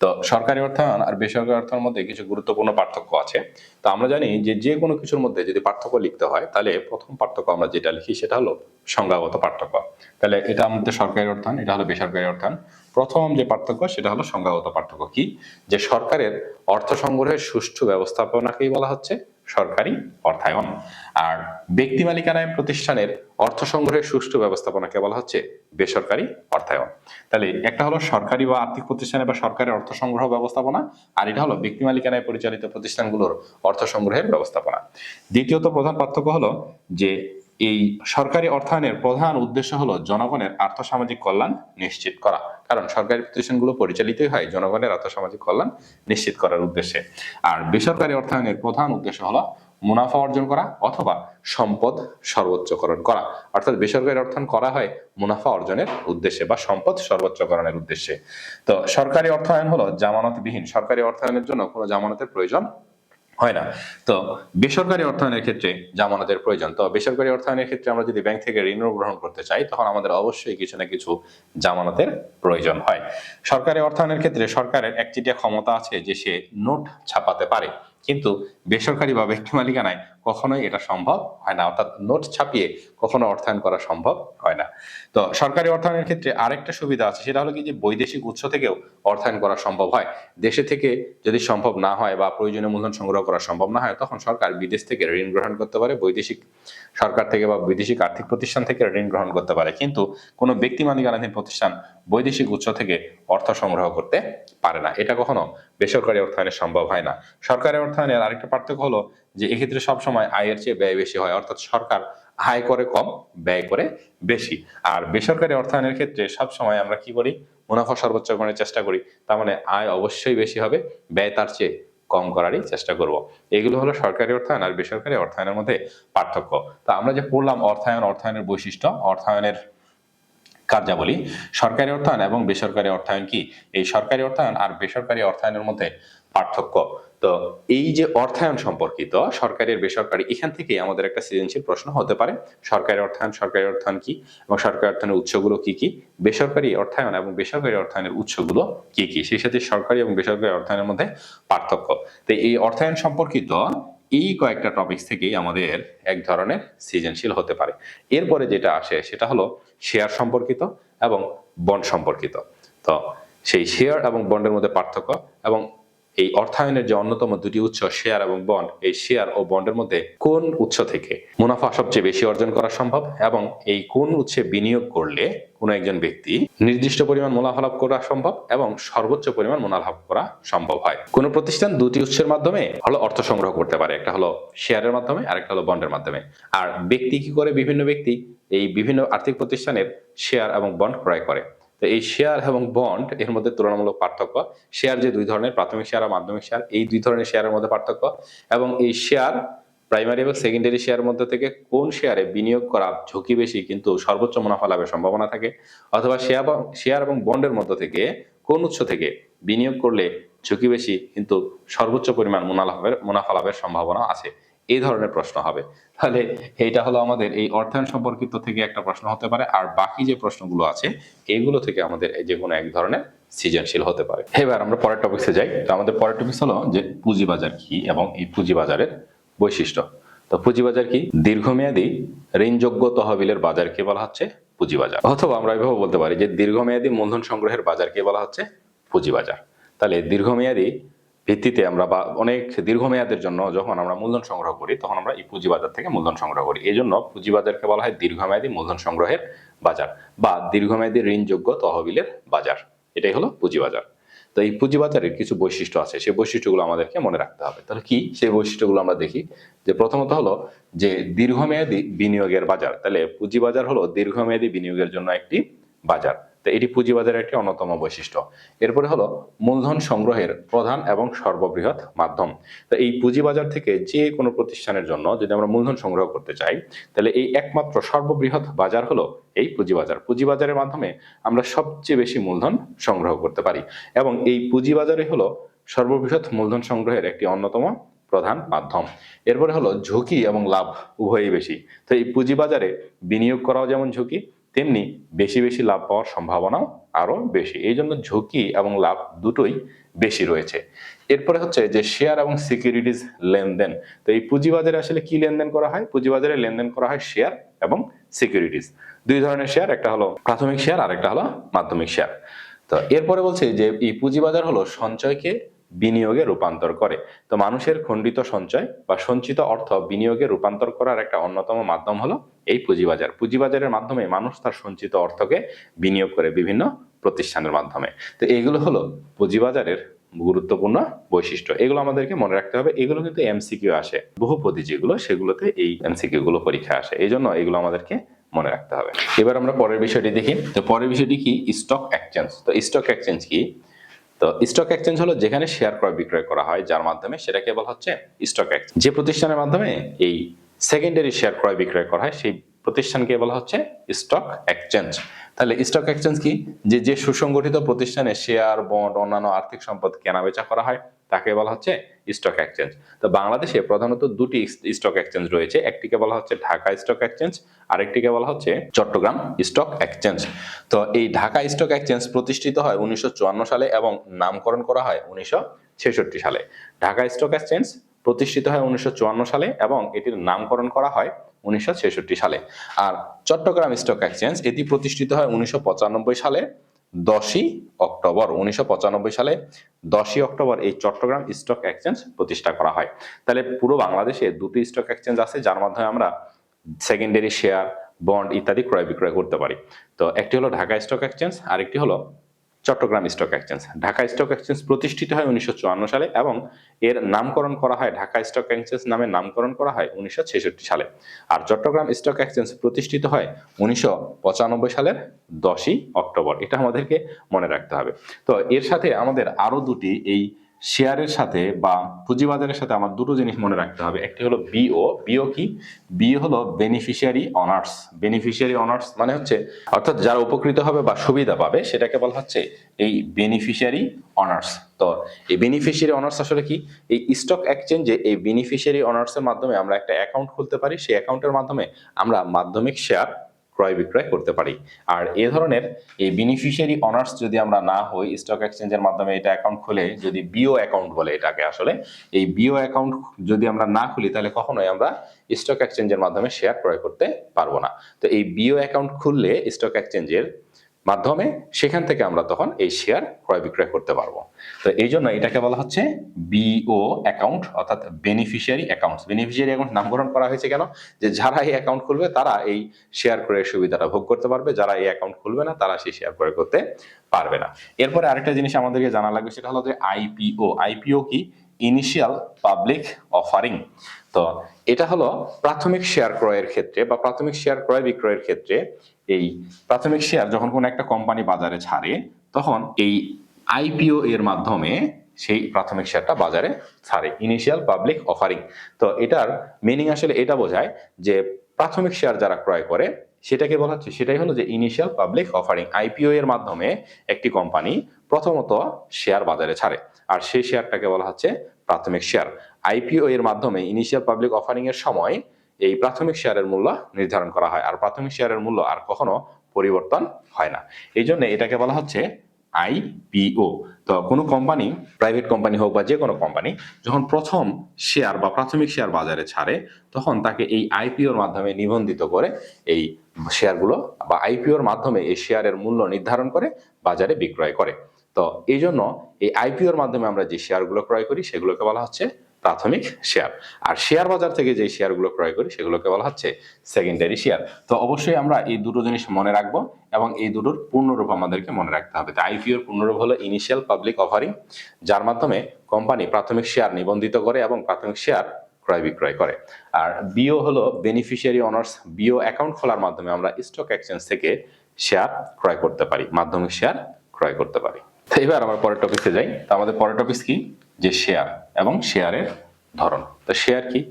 তো সরকারি অর্থায়ন আর বেসরকারি অর্থায়নের মধ্যে কিছু গুরুত্বপূর্ণ পার্থক্য আছে। তো আমরা জানি যে যে কোনো কিছুর মধ্যে যদি পার্থক্য লিখতে হয় তাহলে প্রথম পার্থক্য আমরা যেটা লিখি সেটা হলো সংজ্ঞাগত পার্থক্য। তাহলে এটা আমাদের সরকারি অর্থায়ন, এটা হলো বেসরকারি অর্থায়ন। প্রথম যে পার্থক্য সেটা হলো সংজ্ঞাগত পার্থক্য। কি? যে সরকারের অর্থ সংগ্রহের সুষ্ঠু ব্যবস্থাপনাকেই বলা হচ্ছে সরকারি অর্থায়ন, আর ব্যক্তি মালিকানায় প্রতিষ্ঠানের অর্থ সংগ্রহের সুষ্ঠু ব্যবস্থাপনাকে বলা হচ্ছে বেসরকারি অর্থায়ন। তাহলে একটা হলো সরকারি বা আর্থিক প্রতিষ্ঠানে বা সরকারের অর্থ সংগ্রহ ব্যবস্থাপনা, আর এটা হলো ব্যক্তি মালিকানায় পরিচালিত প্রতিষ্ঠানগুলোর অর্থ সংগ্রহের ব্যবস্থাপনা। দ্বিতীয়ত প্রধান পার্থক্য হলো যে এই সরকারি অর্থায়নের প্রধান উদ্দেশ্য হলো জনগণের আর্থসামাজিক কল্যাণ নিশ্চিত করা, কারণ সরকারি প্রতিষ্ঠানগুলো পরিচালিতই হয় জনগণের আর্থসামাজিক কল্যাণ নিশ্চিত করার উদ্দেশ্যে। আর বেসরকারি অর্থায়নের প্রধান উদ্দেশ্য হলো মুনাফা অর্জন করা অথবা সম্পদ সর্বোচ্চকরণ করা, অর্থাৎ বেসরকারি অর্থায়ন করা হয় মুনাফা অর্জনের উদ্দেশ্যে বা সম্পদ সর্বোচ্চকরণের উদ্দেশ্যে। তো সরকারি অর্থায়ন হলো জামানতবিহীন, সরকারি অর্থায়নের জন্য কোনো জামানতের প্রয়োজন হয় না। তো বেসরকারি অর্থায়নের ক্ষেত্রে জামানতের প্রয়োজন। তো বেসরকারি অর্থায়নের ক্ষেত্রে আমরা যদি ব্যাংক থেকে ঋণ গ্রহণ করতে চাই তখন আমাদের অবশ্যই কিছু না কিছু জামানতের প্রয়োজন হয়। সরকারি অর্থায়নের ক্ষেত্রে সরকারের একচেটিয়া ক্ষমতা আছে যে সে নোট ছাপাতে পারে, কিন্তু বেসরকারি বা ব্যক্তি মালিকানায় কখনোই এটা সম্ভব হয় না, অর্থাৎ নোট ছাপিয়ে কখনো অর্থায়ন করা সম্ভব হয় না। তো সরকারি অর্থায়নের ক্ষেত্রে আরেকটা সুবিধা আছে, সেটা হলো কি যে বৈদেশিক উৎস থেকেও অর্থায়ন করা সম্ভব হয়। দেশে থেকে যদি সম্ভব না হয় বা প্রয়োজনীয় মূলধন সংগ্রহ করা সম্ভব না হয় তখন সরকার বিদেশ থেকে ঋণ গ্রহণ করতে পারে, বৈদেশিক সরকার থেকে বা বৈদেশিক আর্থিক প্রতিষ্ঠান থেকে ঋণ গ্রহণ করতে পারে, কিন্তু কোনো ব্যক্তি মালিকানাধীন প্রতিষ্ঠান বৈদেশিক উৎস থেকে অর্থ সংগ্রহ করতে পারে না। এটা কখনো বেসরকারি অর্থায়নে সম্ভব হয় না। সরকারি অর্থায়নের আরেকটা পার্থক্য হলো যে এক্ষেত্রে সবসময় আয়ের চেয়ে ব্যয় বেশি হয়, অর্থাৎ সরকার আয় করে কম ব্যয় করে বেশি। আর বেসরকারি অর্থায়নের ক্ষেত্রে সবসময় আমরা কি করি? মুনাফা সর্বোচ্চ করার চেষ্টা করি, তার মানে আয় অবশ্যই বেশি হবে, ব্যয় তার চেয়ে কম করারই চেষ্টা করব। এগুলো হলো সরকারি অর্থায়ন আর বেসরকারি অর্থায়নের মধ্যে পার্থক্য। তা আমরা যে পড়লাম অর্থায়নের বৈশিষ্ট্য, অর্থায়নের কার্যাবলী, সরকারি অর্থায়ন এবং বেসরকারি অর্থায়ন কি, এই সরকারি অর্থায়ন আর বেসরকারি অর্থায়নের মধ্যে পার্থক্য। তো এই যে অর্থায়ন সম্পর্কিত সরকারি আর বেসরকারি, এখান থেকে আমাদের একটা সৃজনশীল প্রশ্ন হতে পারে সরকারি অর্থায়ন কি এবং সরকারি অর্থায়নের উৎসগুলো কি কি, বেসরকারি অর্থায়ন এবং বেসরকারি অর্থায়নের উৎসগুলো কি কি, সেই সাথে সরকারি এবং বেসরকারি অর্থায়নের মধ্যে পার্থক্য। তো এই অর্থায়ন সম্পর্কিত এই কয়েকটা টপিকস থেকেই আমাদের এক ধরনের সৃজনশীল হতে পারে। এরপরে যেটা আসে সেটা হলো শেয়ার সম্পর্কিত এবং বন্ড সম্পর্কিত। তো সেই শেয়ার এবং বন্ডের মধ্যে পার্থক্য এবং এই অর্থায়নের যে অন্যতম দুটি উৎস শেয়ার এবং বন্ড, এই শেয়ার ও বন্ডের মধ্যে কোন উৎস থেকে মুনাফা সবচেয়ে বেশি অর্জন করা সম্ভব এবং এই কোন উৎসে বিনিয়োগ করলে কোনো একজন ব্যক্তি নির্দিষ্ট পরিমাণ মুনাফা লাভ করা সম্ভব এবং সর্বোচ্চ পরিমাণ মুনাফা লাভ করা সম্ভব হয়। কোনো প্রতিষ্ঠান দুটি উৎসের মাধ্যমে হলো অর্থ সংগ্রহ করতে পারে, একটা হলো শেয়ারের মাধ্যমে আর একটা হলো বন্ডের মাধ্যমে। আর ব্যক্তি কি করে? বিভিন্ন ব্যক্তি এই বিভিন্ন আর্থিক প্রতিষ্ঠানের শেয়ার এবং বন্ড ক্রয় করে। তো এই শেয়ার এবং বন্ড এর মধ্যে তুলনামূলক পার্থক্য, শেয়ার যে দুই ধরনের, প্রাথমিক শেয়ার আর মাধ্যমিক শেয়ার, এই দুই ধরনের শেয়ারের মধ্যে পার্থক্য, এবং এই শেয়ার প্রাইমারি এবং সেকেন্ডারি শেয়ারের মধ্যে থেকে কোন শেয়ারে বিনিয়োগ করা ঝুঁকি বেশি কিন্তু সর্বোচ্চ মুনাফা লাভের সম্ভাবনা থাকে, অথবা শেয়ার এবং বন্ডের মধ্যে থেকে কোন উৎস থেকে বিনিয়োগ করলে ঝুঁকি বেশি কিন্তু সর্বোচ্চ পরিমাণ মুনাফা লাভের সম্ভাবনা আছে, এই ধরনের প্রশ্ন হবে। তাহলে এইটা হলো আমাদের এই অর্থায়ন সম্পর্কিত থেকে একটা প্রশ্ন হতে পারে, আর বাকি যে প্রশ্নগুলো আছে এগুলো থেকে আমাদের যে কোনো এক ধরনের সৃজনশীল হতে পারে। এবার আমরা পরের টপিকসে যাই। তো আমাদের পরের টপিক হলো যে পুঁজিবাজার কি এবং এই পুঁজিবাজারের বৈশিষ্ট্য। তো পুঁজিবাজার কি? দীর্ঘমেয়াদী ঋণযোগ্য তহবিলের বাজারকে বলা হচ্ছে পুঁজিবাজার, অথবা আমরা এভাবে বলতে পারি যে দীর্ঘমেয়াদী মূলধন সংগ্রহের বাজারকে বলা হচ্ছে পুঁজিবাজার। তাহলে দীর্ঘমেয়াদী ভিত্তিতে আমরা বা অনেক দীর্ঘমেয়াদের জন্য যখন আমরা মূলধন সংগ্রহ করি তখন আমরা এই পুঁজিবাজার থেকে মূলধন সংগ্রহ করি, এই জন্য পুঁজিবাজারকে বলা হয় দীর্ঘমেয়াদী মূলধন সংগ্রহের বাজার বা দীর্ঘমেয়াদী ঋণযোগ্য তহবিলের বাজার, এটাই হলো পুঁজিবাজার। তো এই পুঁজিবাজারের কিছু বৈশিষ্ট্য আছে, সেই বৈশিষ্ট্যগুলো আমাদেরকে মনে রাখতে হবে। তাহলে কি সেই বৈশিষ্ট্যগুলো আমরা দেখি। যে প্রথমত হলো যে দীর্ঘমেয়াদী বিনিয়োগের বাজার। তাহলে পুঁজিবাজার হলো দীর্ঘমেয়াদী বিনিয়োগের জন্য একটি বাজার, তো এটি পুঁজিবাজারের একটি অন্যতম বৈশিষ্ট্য। এরপরে হলো মূলধন সংগ্রহের প্রধান এবং সর্ববৃহৎ মাধ্যম। তো এই পুঁজিবাজার থেকে যে কোনো প্রতিষ্ঠানের জন্য যদি আমরা মূলধন সংগ্রহ করতে চাই তাহলে এই একমাত্র সর্ববৃহৎ বাজার হলো এই পুঁজিবাজার। পুঁজিবাজারের মাধ্যমে আমরা সবচেয়ে বেশি মূলধন সংগ্রহ করতে পারি এবং এই পুঁজিবাজারে হলো সর্ববৃহৎ মূলধন সংগ্রহের একটি অন্যতম প্রধান মাধ্যম। এরপরে হলো ঝুঁকি এবং লাভ উভয়ই বেশি। তো এই পুঁজিবাজারে বিনিয়োগ করাও যেমন ঝুঁকি, তেমনি বেশি বেশি লাভ পাওয়ার সম্ভাবনাও আরো বেশি। এই জন্য ঝুঁকি এবং লাভ দুটোই বেশি রয়েছে। এরপরে হচ্ছে যে শেয়ার এবং সিকিউরিটিজ লেনদেন। তো এই পুঁজিবাজারে আসলে কি লেনদেন করা হয়? পুঁজিবাজারে লেনদেন করা হয় শেয়ার এবং সিকিউরিটিজ। দুই ধরনের শেয়ার, একটা হলো প্রাথমিক শেয়ার আর একটা হলো মাধ্যমিক শেয়ার। তো এরপরে বলছে যে এই পুঁজিবাজার হলো সঞ্চয়কে বিনিয়োগে রূপান্তর করে। তো মানুষের খণ্ডিত সঞ্চয় বা সঞ্চিত অর্থ বিনিয়োগে রূপান্তর করার একটা অন্যতম মাধ্যম হলো এই পুঁজিবাজার। পুঁজিবাজারের মাধ্যমে মানুষ তার সঞ্চিত অর্থকে বিনিয়োগ করে বিভিন্ন প্রতিষ্ঠানের মাধ্যমে। তো এগুলো হলো পুঁজিবাজারের গুরুত্বপূর্ণ বৈশিষ্ট্য। এগুলো আমাদেরকে মনে রাখতে হবে। এগুলো কিন্তু এমসিকিউ আসে, বহুপদী যেগুলো, সেগুলোতে এই এমসিকিউ গুলো পরীক্ষায় আসে। এই জন্য এগুলো আমাদেরকে মনে রাখতে হবে। এবার আমরা পরের বিষয়টি দেখি। তো পরের বিষয়টি কি? Stock exchange. তো স্টক এক্সচেঞ্জ কি? তো স্টক এক্সচেঞ্জ হলো যেখানে শেয়ার ক্রয় বিক্রয় করা হয়, যার মাধ্যমে, সেটাকে বলা হচ্ছে স্টক এক্সচেঞ্জ। যে প্রতিষ্ঠানের মাধ্যমে এই সেকেন্ডারি শেয়ার ক্রয় বিক্রয় করা হয় সেই প্রতিষ্ঠানকে বলা হচ্ছে স্টক এক্সচেঞ্জ। তাহলে স্টক এক্সচেঞ্জ কি? যে সুসংগঠিত প্রতিষ্ঠানে শেয়ার, বন্ড, অন্যান্য আর্থিক সম্পদ কেনাবেচা করা হয় তাকে বলা হচ্ছে স্টক এক্সচেঞ্জ। তো বাংলাদেশে প্রধানত দুটি স্টক এক্সচেঞ্জ রয়েছে। একটিকে বলা হচ্ছে ঢাকা স্টক এক্সচেঞ্জ, আরেকটিকে বলা হচ্ছে চট্টগ্রাম স্টক এক্সচেঞ্জ। তো এই ঢাকা স্টক এক্সচেঞ্জ প্রতিষ্ঠিত হয় 1954 সালে এবং নামকরণ করা হয় 1966 সালে। ঢাকা স্টক এক্সচেঞ্জ প্রতিষ্ঠিত হয় 1954 সালে এবং এটির নামকরণ করা হয় 1966 সালে। আর চট্টগ্রাম স্টক এক্সচেঞ্জ এটি প্রতিষ্ঠিত হয় 1995 সালে 10ই অক্টোবর। 1995 সালে 10ই অক্টোবর এই চট্টগ্রাম স্টক এক্সচেঞ্জ প্রতিষ্ঠা করা হয়। তাহলে পুরো বাংলাদেশে দুটি স্টক এক্সচেঞ্জ আছে যার মাধ্যমে আমরা সেকেন্ডারি শেয়ার, বন্ড ইত্যাদি ক্রয় বিক্রয় করতে পারি। তো একটি হলো ঢাকা স্টক এক্সচেঞ্জ, আরেকটি হলো Chittagong stock exchange. Dhaka stock exchange প্রতিষ্ঠিত হয় 1954 সালে এবং এর নামকরণ করা হয়, ঢাকা স্টক এক্সচেঞ্জ নামে নামকরণ করা হয় 1966 সালে। আর চট্টগ্রাম স্টক এক্সচেঞ্জ প্রতিষ্ঠিত হয় 1995 সালের 10ই অক্টোবর। এটা আমাদেরকে মনে রাখতে হবে। তো এর সাথে আমাদের আরো দুটি এই শেয়ারের সাথে বা পুঁজিবাজারের সাথে আমার দুটো জিনিস মনে রাখতে হবে। একটি হলো বিও। বিও কি? বিও হলো বেনিফিশিয়ারি অনার্স। বেনিফিশিয়ারি অনার্স মানে হচ্ছে অর্থাৎ যারা উপকৃত হবে বা সুবিধা পাবে সেটাকে বলা হচ্ছে এই বেনিফিশিয়ারি অনার্স। তো এই বেনিফিশিয়ারি অনার্স আসলে কি? এই স্টক এক্সচেঞ্জে এই বেনিফিশিয়ারি অনার্সের মাধ্যমে আমরা একটা অ্যাকাউন্ট খুলতে পারি। সেই অ্যাকাউন্টের মাধ্যমে আমরা মাধ্যমিক শেয়ার ক্রয় বিক্রয় করতে পারি। আর এ ধরনের এই বেনিফিশিয়ারি অনার্স যদি আমরা না হই, স্টক এক্সচেঞ্জের মাধ্যমে এটা অ্যাকাউন্ট খুলে যদি বিও অ্যাকাউন্ট বলে এটাকে, আসলে এই বিও অ্যাকাউন্ট যদি আমরা না খুলি তাহলে কখনোই আমরা স্টক এক্সচেঞ্জের মাধ্যমে শেয়ার ক্রয় করতে পারবো না। তো এই বিও অ্যাকাউন্ট খুললে স্টক এক্সচেঞ্জের মাধ্যমে সেখান থেকে আমরা তখন এই শেয়ার ক্রয় বিক্রয় করতে পারবো। তো এই জন্য এটাকে বলা হচ্ছে বিও অ্যাকাউন্ট, অর্থাৎ বেনিফিশিয়ারি অ্যাকাউন্টস। বেনিফিশিয়ারি অ্যাকাউন্ট নামকরণ করা হয়েছে কেন? যে যারা এই অ্যাকাউন্ট খুলবে তারা এই শেয়ার ক্রয়ের সুবিধাটা ভোগ করতে পারবে, যারা এই অ্যাকাউন্ট খুলবে না তারা সেই শেয়ার ক্রয় করতে পারবে না। এরপরে আরেকটা জিনিস আমাদেরকে জানা লাগবে, সেটা হলো যে আইপিও। আইপিও কি? Initial public offering. তো এটা হলো প্রাথমিক শেয়ার ক্রয়ের ক্ষেত্রে বা প্রাথমিক শেয়ার ক্রয় বিক্রয়ের ক্ষেত্রে এই প্রাথমিক শেয়ার যখন কোন একটা কোম্পানি বাজারে ছাড়ে তখন এই আইপিও এর মাধ্যমে সেই প্রাথমিক শেয়ারটা বাজারে ছাড়ে, ইনিশিয়াল পাবলিক অফারিং। তো এটার মিনিং আসলে এটা বোঝায় যে প্রাথমিক শেয়ার যারা ক্রয় করে সেটাকে বলা হচ্ছে, সেটাই হলো যে ইনিশিয়াল পাবলিক অফারিং। আইপিও এর মাধ্যমে একটি কোম্পানি প্রথমত শেয়ার বাজারে ছাড়ে আর সেই শেয়ারটাকে বলা হচ্ছে প্রাথমিক শেয়ার। আইপিও এর মাধ্যমে ইনিশিয়াল পাবলিক অফারিং এর সময় এই প্রাথমিক শেয়ারের মূল্য নির্ধারণ করা হয় আর প্রাথমিক শেয়ারের মূল্য আর কখনো পরিবর্তন হয় না। এই জন্য এটাকে বলা হচ্ছে আইপিও। তো কোনো কোম্পানি, প্রাইভেট কোম্পানি হোক বা যে কোনো কোম্পানি, যখন প্রথম শেয়ার বা প্রাথমিক শেয়ার বাজারে ছাড়ে তখন তাকে এই আইপিওর মাধ্যমে নিবন্ধিত করে এই শেয়ারগুলো বা আইপিওর মাধ্যমে এই শেয়ারের মূল্য নির্ধারণ করে বাজারে বিক্রয় করে। তো এই জন্য এই আইপিওর মাধ্যমে আমরা যে শেয়ারগুলো ক্রয় করি সেগুলোকে বলা হচ্ছে প্রাথমিক শেয়ার। আর শেয়ার বাজার থেকে যে শেয়ারগুলো ক্রয় করি সেগুলোকে বলা হচ্ছে সেকেন্ডারি শেয়ার। তো অবশ্যই আমরা এই দুটো জিনিস মনে রাখবো এবং এই দুটোর পূর্ণরূপ আমাদেরকে মনে রাখতে হবে। তো আইপিওর পূর্ণরূপ হলো ইনিশিয়াল পাবলিক অফারিং, যার মাধ্যমে কোম্পানি প্রাথমিক শেয়ার নিবন্ধিত করে এবং প্রাথমিক শেয়ার ক্রয় বিক্রয় করে। আর বিও হলো বেনিফিশিয়ারি অনার্স। বিও অ্যাকাউন্ট খোলার মাধ্যমে আমরা স্টক এক্সচেঞ্জ থেকে শেয়ার ক্রয় করতে পারি, মাধ্যমিক শেয়ার ক্রয় করতে পারি। তো এবার আমার পরের টপিকে যাই। তো আমাদের পরের টপিক কি? যে শেয়ার এবং শেয়ারের ধরন। তো শেয়ার কি?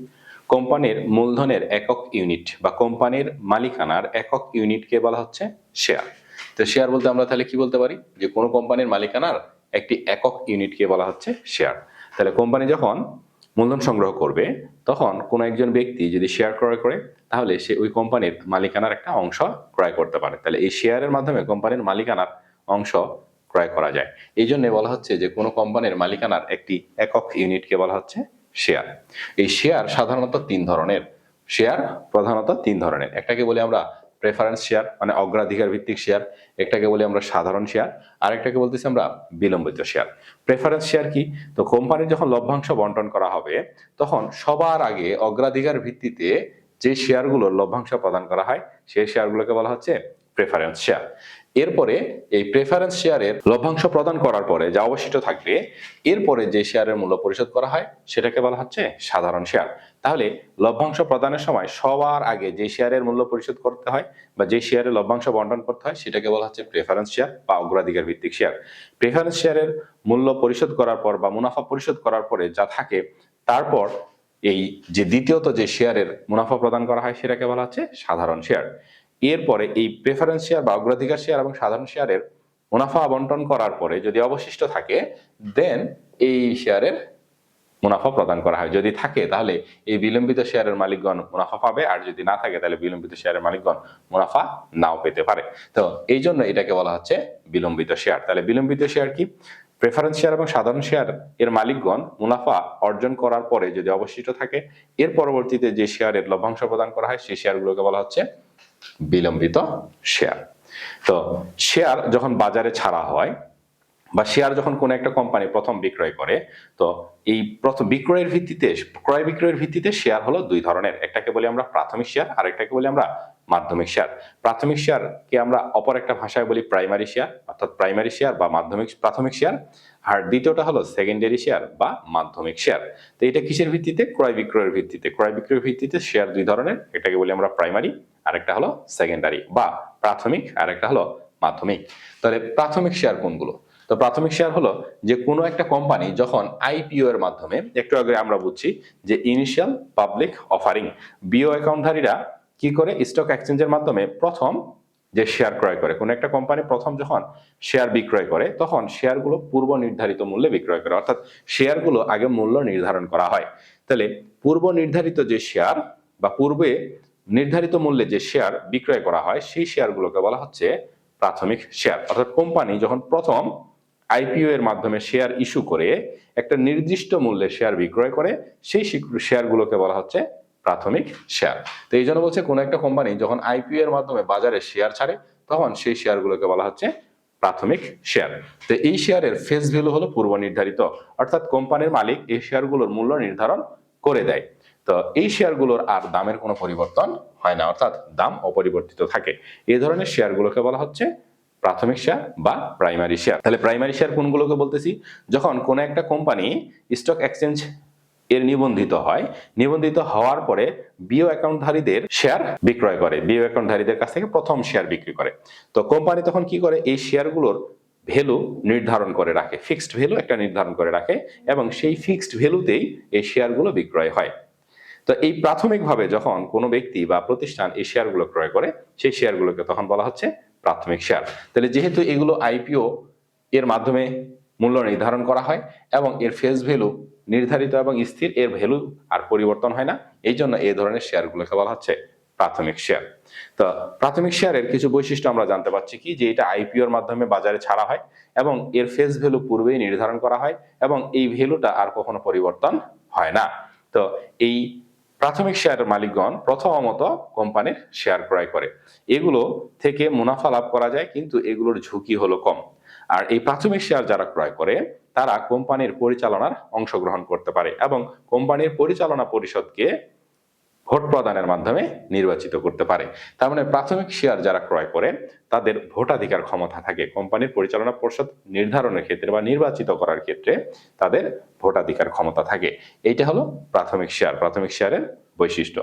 কোম্পানির মূলধনের একক ইউনিট বা কোম্পানির মালিকানার একক ইউনিটকে বলা হচ্ছে শেয়ার। তো শেয়ার বলতে আমরা তাহলে কি বলতে পারি? যে কোনো কোম্পানির মালিকানার একটি একক ইউনিটকে বলা হচ্ছে শেয়ার। তাহলে কোম্পানি যখন মূলধন সংগ্রহ করবে, তখন কোনো একজন ব্যক্তি যদি শেয়ার ক্রয় করে তাহলে সে ওই কোম্পানির মালিকানার একটা অংশ ক্রয় করতে পারে। তাহলে এই শেয়ারের মাধ্যমে কোম্পানির মালিকানার অংশ ক্রয় করা যায়। এই জন্য বলা হচ্ছে যে কোনো কোম্পানির মালিকানার একটি একক ইউনিটকে বলা হচ্ছে শেয়ার। এই শেয়ার সাধারণত তিন ধরনের। শেয়ার প্রধানত তিন ধরনের। একটাকে বলি আমরা প্রেফারেন্স শেয়ার, মানে অগ্রাধিকার ভিত্তিক শেয়ার। একটাকে বলি আমরা সাধারণ শেয়ার, আর একটাকে বলতেছি আমরা বিলম্বিত শেয়ার। প্রেফারেন্স শেয়ার কি? তো কোম্পানির যখন লভ্যাংশ বন্টন করা হবে তখন সবার আগে অগ্রাধিকার ভিত্তিতে যে শেয়ারগুলোর লভ্যাংশ প্রদান করা হয় সেই শেয়ারগুলোকে বলা হচ্ছে প্রেফারেন্স শেয়ার। এরপরে এই প্রেফারেন্স শেয়ারের লভ্যাংশ প্রদান করার পরে যা অবশিষ্ট থাকবে, এরপরে যে শেয়ারের মূল্য পরিশোধ করা হয় সেটাকে বলা হচ্ছে সাধারণ শেয়ার। তাহলে লভ্যাংশ প্রদানের সময় সবার আগে যে শেয়ারের মূল্য পরিশোধ করতে হয় বা যে শেয়ারের লভ্যাংশ বন্টন করতে হয় সেটাকে বলা হচ্ছে প্রেফারেন্স শেয়ার বা অগ্রাধিকার ভিত্তিক শেয়ার। প্রেফারেন্স শেয়ারের মূল্য পরিশোধ করার পর বা মুনাফা পরিশোধ করার পরে যা থাকে, তারপর এই যে দ্বিতীয়ত যে শেয়ারের মুনাফা প্রদান করা হয় সেটাকে বলা হচ্ছে সাধারণ শেয়ার। এরপরে এই প্রেফারেন্স শেয়ার বা অগ্রাধিকার শেয়ার এবং সাধারণ শেয়ারের মুনাফা আবন্টন করার পরে যদি অবশিষ্ট থাকে, দেন এই শেয়ারের মুনাফা প্রদান করা হয়। যদি থাকে তাহলে এই বিলম্বিত শেয়ারের মালিকগণ মুনাফা পাবে, আর যদি না থাকে তাহলে বিলম্বিত শেয়ারের মালিকগণ মুনাফা নাও পেতে পারে। তো এই জন্য এটাকে বলা হচ্ছে বিলম্বিত শেয়ার। তাহলে বিলম্বিত শেয়ার কি? প্রেফারেন্স শেয়ার এবং সাধারণ শেয়ার এর মালিকগণ মুনাফা অর্জন করার পরে যদি অবশিষ্ট থাকে, এর পরবর্তীতে যে শেয়ারের লভ্যাংশ প্রদান করা হয় সেই শেয়ারগুলোকে বলা হচ্ছে বিলম্বিত শেয়ার। তো শেয়ার যখন বাজারে ছাড়া হয় বা শেয়ার যখন কোনো একটা কোম্পানি প্রথম বিক্রয় করে, তো এই প্রথম বিক্রয়ের ভিত্তিতে, ক্রয় বিক্রয়ের ভিত্তিতে শেয়ার হলো দুই ধরনের। একটাকে বলি আমরা প্রাথমিক শেয়ার, আর একটাকে বলি আমরা মাধ্যমিক শেয়ার। প্রাথমিক শেয়ারকে আমরা অপর একটা ভাষায় বলি প্রাইমারি শেয়ার, অর্থাৎ প্রাইমারি শেয়ার বা প্রাথমিক শেয়ার। আর দ্বিতীয়টা হলো সেকেন্ডারি শেয়ার বা মাধ্যমিক শেয়ার। তো এটা কিসের ভিত্তিতে? ক্রয় বিক্রয়ের ভিত্তিতে। ক্রয় বিক্রয়ের ভিত্তিতে শেয়ার দুই ধরনের, এটাকে বলি আমরা প্রাইমারি, আর একটা হলো সেকেন্ডারি বা প্রাথমিক, আর একটা হলো মাধ্যমিক। তাহলে প্রাথমিক শেয়ার কোনগুলো? তো প্রাথমিক শেয়ার হলো যে কোনো একটা কোম্পানি যখন আইপিও এর মাধ্যমে, একটু আগে আমরা বুঝছি যে ইনিশিয়াল পাবলিক অফারিং, বিও অ্যাকাউন্টধারীরা কি করে স্টক এক্সচেঞ্জের মাধ্যমে প্রথম যে শেয়ার ক্রয় করে, কোন একটা কোম্পানি প্রথম যখন শেয়ার বিক্রয় করে তখন শেয়ারগুলো পূর্ব নির্ধারিত মূল্যে বিক্রয় করে, অর্থাৎ শেয়ারগুলো আগে মূল্য নির্ধারণ করা হয়। তাহলে পূর্ব নির্ধারিত যে শেয়ার বা পূর্বে নির্ধারিত মূল্যে যে শেয়ার বিক্রয় করা হয় সেই শেয়ারগুলোকে বলা হচ্ছে প্রাথমিক শেয়ার। অর্থাৎ কোম্পানি যখন প্রথম আইপিও এর মাধ্যমে শেয়ার ইস্যু করে একটা নির্দিষ্ট মূল্যে শেয়ার বিক্রয় করে, সেই শেয়ারগুলোকে বলা হচ্ছে প্রাথমিক শেয়ার। তো এই জন্য বলছে কোনো একটা কোম্পানি যখন আইপিও এর মাধ্যমে বাজারে শেয়ার ছাড়ে তখন সেই শেয়ারগুলোকে বলা হচ্ছে প্রাথমিক শেয়ার। তো এই শেয়ারের ফেস ভ্যালু হলো পূর্ব নির্ধারিত, অর্থাৎ কোম্পানির মালিক এই শেয়ারগুলোর মূল্য নির্ধারণ করে দেয়। তো এই শেয়ারগুলোর আর দামের কোনো পরিবর্তন হয় না, অর্থাৎ দাম অপরিবর্তিত থাকে। এই ধরনের শেয়ারগুলোকে বলা হচ্ছে প্রাথমিক শেয়ার বা প্রাইমারি শেয়ার। তাহলে প্রাইমারি শেয়ার কোনগুলোকে বলতেছি? যখন কোন একটা কোম্পানি স্টক এক্সচেঞ্জ এর নিবন্ধিত হয়, নিবন্ধিত হওয়ার পরে বিও অ্যাকাউন্টধারীদের শেয়ার বিক্রয় করে, বিও অ্যাকাউন্টধারীদের কাছ থেকে প্রথম শেয়ার বিক্রি করে। তো কোম্পানি তখন কি করে? এই শেয়ারগুলোর ভ্যালু নির্ধারণ করে রাখে, ফিক্সড ভ্যালু একটা নির্ধারণ করে রাখে, এবং সেই ফিক্সড ভ্যালুতেই এই শেয়ারগুলো বিক্রয় হয়। তো এই প্রাথমিকভাবে যখন কোনো ব্যক্তি বা প্রতিষ্ঠান এই শেয়ারগুলো ক্রয় করে সেই শেয়ারগুলোকে তখন বলা হচ্ছে প্রাথমিক শেয়ার। তাহলে যেহেতু এগুলো আইপিও এর মাধ্যমে মূল্য নির্ধারণ করা হয় এবং এর ফেস ভ্যালু নির্ধারিত এবং স্থির, এর ভ্যালু আর পরিবর্তন হয় না, এই জন্য এই ধরনের শেয়ারগুলোকে বলা হচ্ছে প্রাথমিক শেয়ার। তো প্রাথমিক শেয়ারের কিছু বৈশিষ্ট্য আমরা জানতে পারছি কি, যে এটা আইপিও এর মাধ্যমে বাজারে ছাড়া হয় এবং এর ফেস ভ্যালু পূর্বেই নির্ধারণ করা হয় এবং এই ভ্যালুটা আর কখনো পরিবর্তন হয় না। তো এই প্রাথমিক শেয়ারের মালিকগণ প্রথমত কোম্পানির শেয়ার ক্রয় করে, এগুলো থেকে মুনাফা লাভ করা যায়, কিন্তু এগুলোর ঝুঁকি হলো কম। আর এই প্রাথমিক শেয়ার যারা ক্রয় করে তারা কোম্পানির পরিচালনার অংশগ্রহণ করতে পারে এবং কোম্পানির পরিচালনা পরিষদকে ভোট প্রদানের মাধ্যমে নির্বাচিত করতে পারে। তার মানে প্রাথমিক শেয়ার যারা ক্রয় করে তাদের ভোটাধিকার ক্ষমতা থাকে, কোম্পানির পরিচালনা পরিষদ নির্ধারণের ক্ষেত্রে বা নির্বাচিত করার ক্ষেত্রে তাদের ভোটাধিকার ক্ষমতা থাকে। এইটা হলো প্রাথমিক শেয়ার, প্রাথমিক শেয়ারের বৈশিষ্ট্য।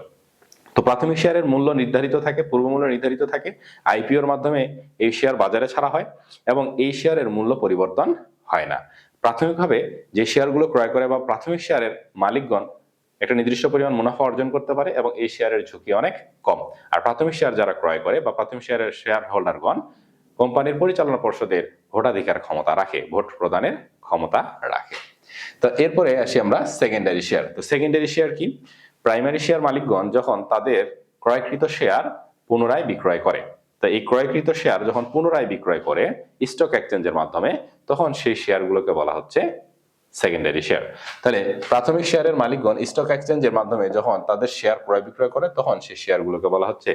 তো প্রাথমিক শেয়ারের মূল্য নির্ধারিত থাকে, পূর্ব মূল্য নির্ধারিত থাকে, আইপিওর মাধ্যমে এই শেয়ার বাজারে ছাড়া হয় এবং এই শেয়ারের মূল্য পরিবর্তন হয় না। প্রাথমিকভাবে যে শেয়ারগুলো ক্রয় করে বা প্রাথমিক শেয়ারের মালিকগণ একটা নির্দিষ্ট পরিমাণ মুনাফা অর্জন করতে পারে এবং এই শেয়ারের ঝুঁকি অনেক কম। আর প্রাথমিক শেয়ার যারা ক্রয় করে বা প্রাথমিক শেয়ারের শেয়ার হোল্ডারগণ কোম্পানির পরিচালনা পর্ষদের ভোটাধিকার ক্ষমতা রাখে, ভোট প্রদানের ক্ষমতা রাখে। তো এরপরে আসি আমরা সেকেন্ডারি শেয়ার। তো সেকেন্ডারি শেয়ার কি? প্রাইমারি শেয়ার মালিকগণ যখন তাদের ক্রয়কৃত শেয়ার পুনরায় বিক্রয় করে, তো এই ক্রয়কৃত শেয়ার যখন পুনরায় বিক্রয় করে স্টক এক্সচেঞ্জের মাধ্যমে, তখন সেই শেয়ারগুলোকে বলা হচ্ছে সেকেন্ডারি শেয়ার। তাহলে প্রাথমিক শেয়ারের মালিকগণ স্টক এক্সচেঞ্জের মাধ্যমে যখন তাদের শেয়ার ক্রয় বিক্রয় করে, তখন সেই শেয়ারগুলোকে বলা হচ্ছে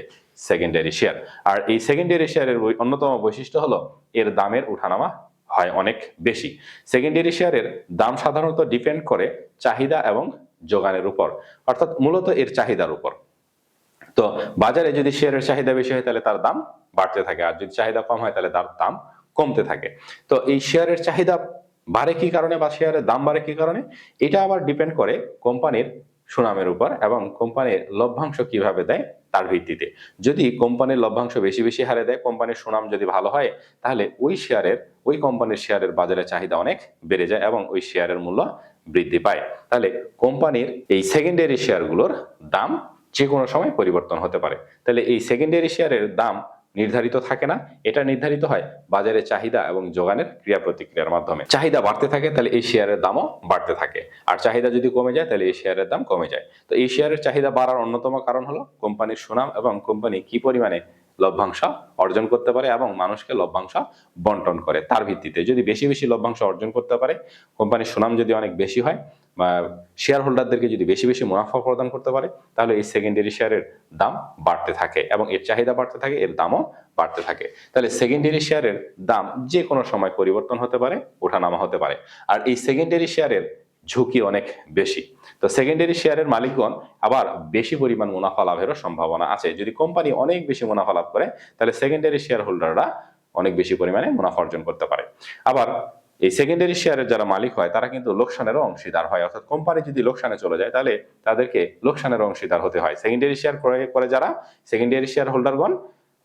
সেকেন্ডারি শেয়ার। আর এই সেকেন্ডারি শেয়ারের অন্যতম বৈশিষ্ট্য হলো এর দামের উঠানামা হয় অনেক বেশি। সেকেন্ডারি শেয়ারের দাম সাধারণত ডিপেন্ড করে চাহিদা এবং যোগানের উপর, অর্থাৎ মূলত এর চাহিদার উপর। তো বাজারে যদি শেয়ারের চাহিদা বেশি হয় তাহলে তার দাম বাড়তে থাকে, আর যদি চাহিদা কম হয় তাহলে তার দাম কমতে থাকে। তো এই শেয়ারের চাহিদা বাড়ে কি কারণে বা শেয়ারের দাম বাড়ে কি কারণে, এটা আবার ডিপেন্ড করে কোম্পানির সুনামের উপর এবং কোম্পানির লভ্যাংশ কিভাবে দেয় তার ভিত্তিতে। যদি কোম্পানির লভ্যাংশ বেশি বেশি হারে দেয়, কোম্পানির সুনাম যদি ভালো হয়, তাহলে ওই কোম্পানির শেয়ারের বাজারে চাহিদা অনেক বেড়ে যায় এবং ওই শেয়ারের মূল্য বৃদ্ধি পায়। তাহলে কোম্পানির এই সেকেন্ডারি শেয়ারগুলোর দাম যে কোনো সময় পরিবর্তন হতে পারে। তাহলে এই সেকেন্ডারি শেয়ারের দাম নির্ধারিত থাকে না, এটা নির্ধারিত হয় বাজারে চাহিদা এবং যোগানের ক্রিয়া প্রতিক্রিয়ার মাধ্যমে। চাহিদা বাড়তে থাকে তাহলে এই শেয়ারের দামও বাড়তে থাকে, আর চাহিদা যদি কমে যায় তাহলে এই শেয়ারের দাম কমে যায়। তো এই শেয়ারের চাহিদা বাড়ার অন্যতম কারণ হলো কোম্পানির সুনাম এবং কোম্পানি কি পরিমাণে লভ্যাংশ অর্জন করতে পারে এবং মানুষকে লভ্যাংশ বন্টন করে তার ভিত্তিতে। যদি বেশি বেশি লভ্যাংশ অর্জন করতে পারে, কোম্পানির সুনাম যদি অনেক বেশি হয় বা শেয়ার হোল্ডারদেরকে যদি বেশি বেশি মুনাফা প্রদান করতে পারে, তাহলে এই সেকেন্ডারি শেয়ারের দাম বাড়তে থাকে এবং এর চাহিদা বাড়তে থাকে, এর দামও বাড়তে থাকে। তাহলে সেকেন্ডারি শেয়ারের দাম যে কোনো সময় পরিবর্তন হতে পারে, ওঠানামা হতে পারে। আর এই সেকেন্ডারি শেয়ারের ঝুঁকি অনেক বেশি। তো সেকেন্ডারি শেয়ারের মালিকগণ আবার বেশি পরিমাণ মুনাফা লাভেরও সম্ভাবনা আছে। যদি কোম্পানি অনেক বেশি মুনাফা লাভ করে, তাহলে সেকেন্ডারি শেয়ার হোল্ডাররা অনেক বেশি পরিমাণে মুনাফা অর্জন করতে পারে। আবার এই সেকেন্ডারি শেয়ারের যারা মালিক হয় তারা কিন্তু লোকসানেরও অংশীদার হয়, অর্থাৎ কোম্পানি যদি লোকসানে চলে যায় তাহলে তাদেরকে লোকসানের অংশীদার হতে হয়। সেকেন্ডারি শেয়ার ক্রয় করে যারা, সেকেন্ডারি শেয়ার হোল্ডারগণ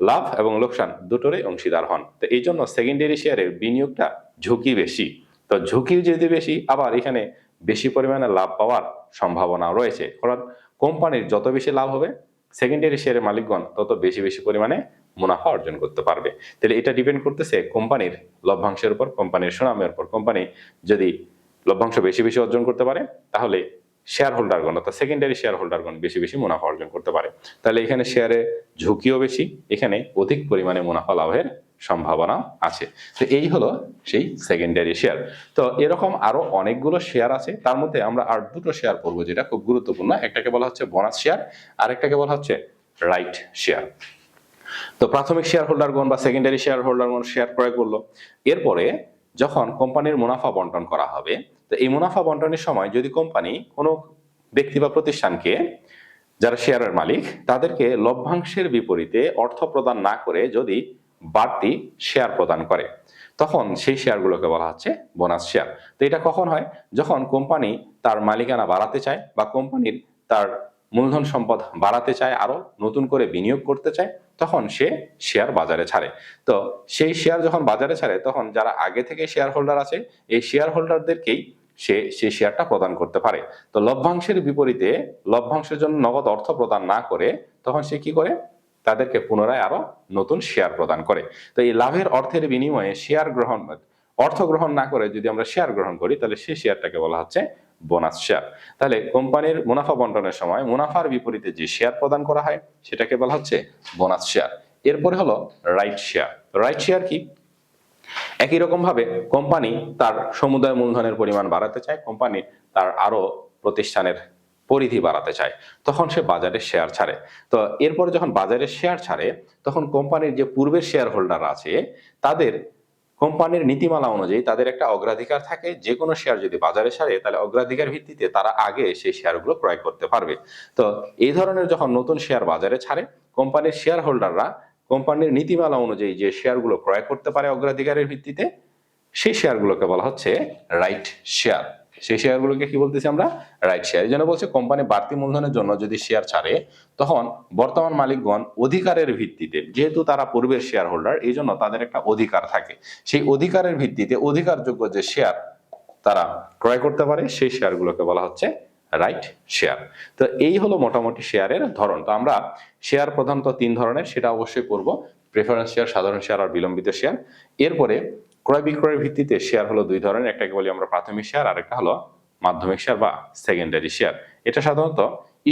লাভ এবং লোকসান দুটোরই অংশীদার হন। তো এই জন্য সেকেন্ডারি শেয়ারের বিনিয়োগটা ঝুঁকি বেশি। তো ঝুঁকি যদি বেশি, আবার এখানে বেশি পরিমাণে লাভ পাওয়ার সম্ভাবনা রয়েছে, কারণ কোম্পানির যত বেশি লাভ হবে সেকেন্ডারি শেয়ারের মালিকগণ তত বেশি বেশি পরিমাণে মুনাফা অর্জন করতে পারবে। তাহলে এটা ডিপেন্ড করতেছে কোম্পানির লভ্যাংশের উপর, কোম্পানির সুনামের উপর। কোম্পানি যদি লভ্যাংশ বেশি বেশি অর্জন করতে পারে, তাহলে শেয়ার হোল্ডারগণ অর্থাৎ সেকেন্ডারি শেয়ার হোল্ডারগণ বেশি বেশি মুনাফা অর্জন করতে পারে। তাহলে এখানে শেয়ারে ঝুঁকিও বেশি, এখানে অধিক পরিমাণে মুনাফা লাভের সম্ভাবনা আছে। তো এই হলো সেই সেকেন্ডারি শেয়ার। তো এরকম আরো অনেকগুলো শেয়ার আছে, তার মধ্যে আমরা আর দুটো শেয়ার পড়বো যেটা খুব গুরুত্বপূর্ণ। একটাকে বলা হচ্ছে বোনাস শেয়ার, আর একটাকে বলা হচ্ছে রাইট শেয়ার। তো প্রাথমিক শেয়ার হোল্ডারগণ বা সেকেন্ডারি শেয়ার হোল্ডারগণ শেয়ার ক্রয় করলো, এরপরে যখন কোম্পানির মুনাফা বন্টন করা হবে, তো এই মুনাফা বন্টনের সময় যদি কোম্পানি কোনো ব্যক্তি বা প্রতিষ্ঠানকে, যারা শেয়ারের মালিক, তাদেরকে লভ্যাংশের বিপরীতে অর্থ প্রদান না করে যদি বাড়তি শেয়ার প্রদান করে, তখন সেই শেয়ারগুলোকে বলা হচ্ছে বোনাস শেয়ার। তো এটা কখন হয়? যখন কোম্পানি তার মালিকানা বাড়াতে চায় বা কোম্পানির তার মূলধন সম্পদ বাড়াতে চায়, আরো নতুন করে বিনিয়োগ করতে চায়, তখন সে শেয়ার বাজারে ছাড়ে। তো সেই শেয়ার যখন বাজারে ছাড়ে, তখন যারা আগে থেকে শেয়ার হোল্ডার আছে, এই শেয়ার হোল্ডারদেরকেই সেই শেয়ারটা প্রদান করতে পারে। তো লভ্যাংশের বিপরীতে, লভ্যাংশের জন্য নগদ অর্থ প্রদান না করে, তখন সে কি করে? তাদেরকে পুনরায় আরো নতুন শেয়ার প্রদান করে। তো এই লাভের অর্থের বিনিময়ে অর্থ গ্রহণ না করে যদি আমরা শেয়ার গ্রহণ করি, তাহলে সেই শেয়ারটাকে বলা হচ্ছে বোনাস শেয়ার। তাহলে কোম্পানির মুনাফা বন্টনের সময় মুনাফার বিপরীতে যে শেয়ার প্রদান করা হয় সেটাকে বলা হচ্ছে বোনাস শেয়ার। এরপরে হলো রাইট শেয়ার। রাইট শেয়ার কি? একই রকম ভাবে কোম্পানি তার সমুদায় মূলধনের পরিমাণ বাড়াতে চায়, কোম্পানি তার আরো প্রতিষ্ঠানের পরিধি বাড়াতে চায়, তখন সে বাজারে শেয়ার ছাড়ে। তো এরপরে যখন বাজারে শেয়ার ছাড়ে, তখন কোম্পানির যে পূর্বের শেয়ার হোল্ডার আছে, তাদের কোম্পানির নীতিমালা অনুযায়ী তাদের একটা অগ্রাধিকার থাকে। যে কোনো শেয়ার যদি বাজারে ছাড়ে, তাহলে অগ্রাধিকার ভিত্তিতে তারা আগে সেই শেয়ারগুলো ক্রয় করতে পারবে। তো এই ধরনের যখন নতুন শেয়ার বাজারে ছাড়ে, কোম্পানির শেয়ার হোল্ডাররা কোম্পানির নীতিমালা অনুযায়ী যে শেয়ারগুলো ক্রয় করতে পারে অগ্রাধিকারের ভিত্তিতে, সেই শেয়ারগুলোকে বলা হচ্ছে রাইট শেয়ার। সেই শেয়ারগুলোকে কি বলতেছি আমরা? Right share. এই জন্য বলছে কোম্পানি বাড়তি মূলধনের জন্য যদি শেয়ার ছাড়ে, তখন বর্তমান মালিকগণ অধিকারের ভিত্তিতে, যেহেতু তারা পূর্বের শেয়ার হোল্ডার, এই জন্য তাদের একটা অধিকার থাকে, সেই অধিকারের ভিত্তিতে অধিকারযোগ্য যে শেয়ার তারা ক্রয় করতে পারে, সেই শেয়ারগুলোকে বলা হচ্ছে রাইট শেয়ার। তো এই হলো মোটামুটি শেয়ারের ধরন। তো আমরা শেয়ার প্রধানত তিন ধরনের, সেটা অবশ্যই করব: প্রেফারেন্স শেয়ার, সাধারণ শেয়ার আর বিলম্বিত শেয়ার। এরপরে ক্রয় বিক্রয়ের ভিত্তিতে শেয়ার হলো দুই ধরনের, একটাকে বলি আমরা প্রাথমিক শেয়ার, আর একটা হলো মাধ্যমিক শেয়ার বা সেকেন্ডারি শেয়ার। এটা সাধারণত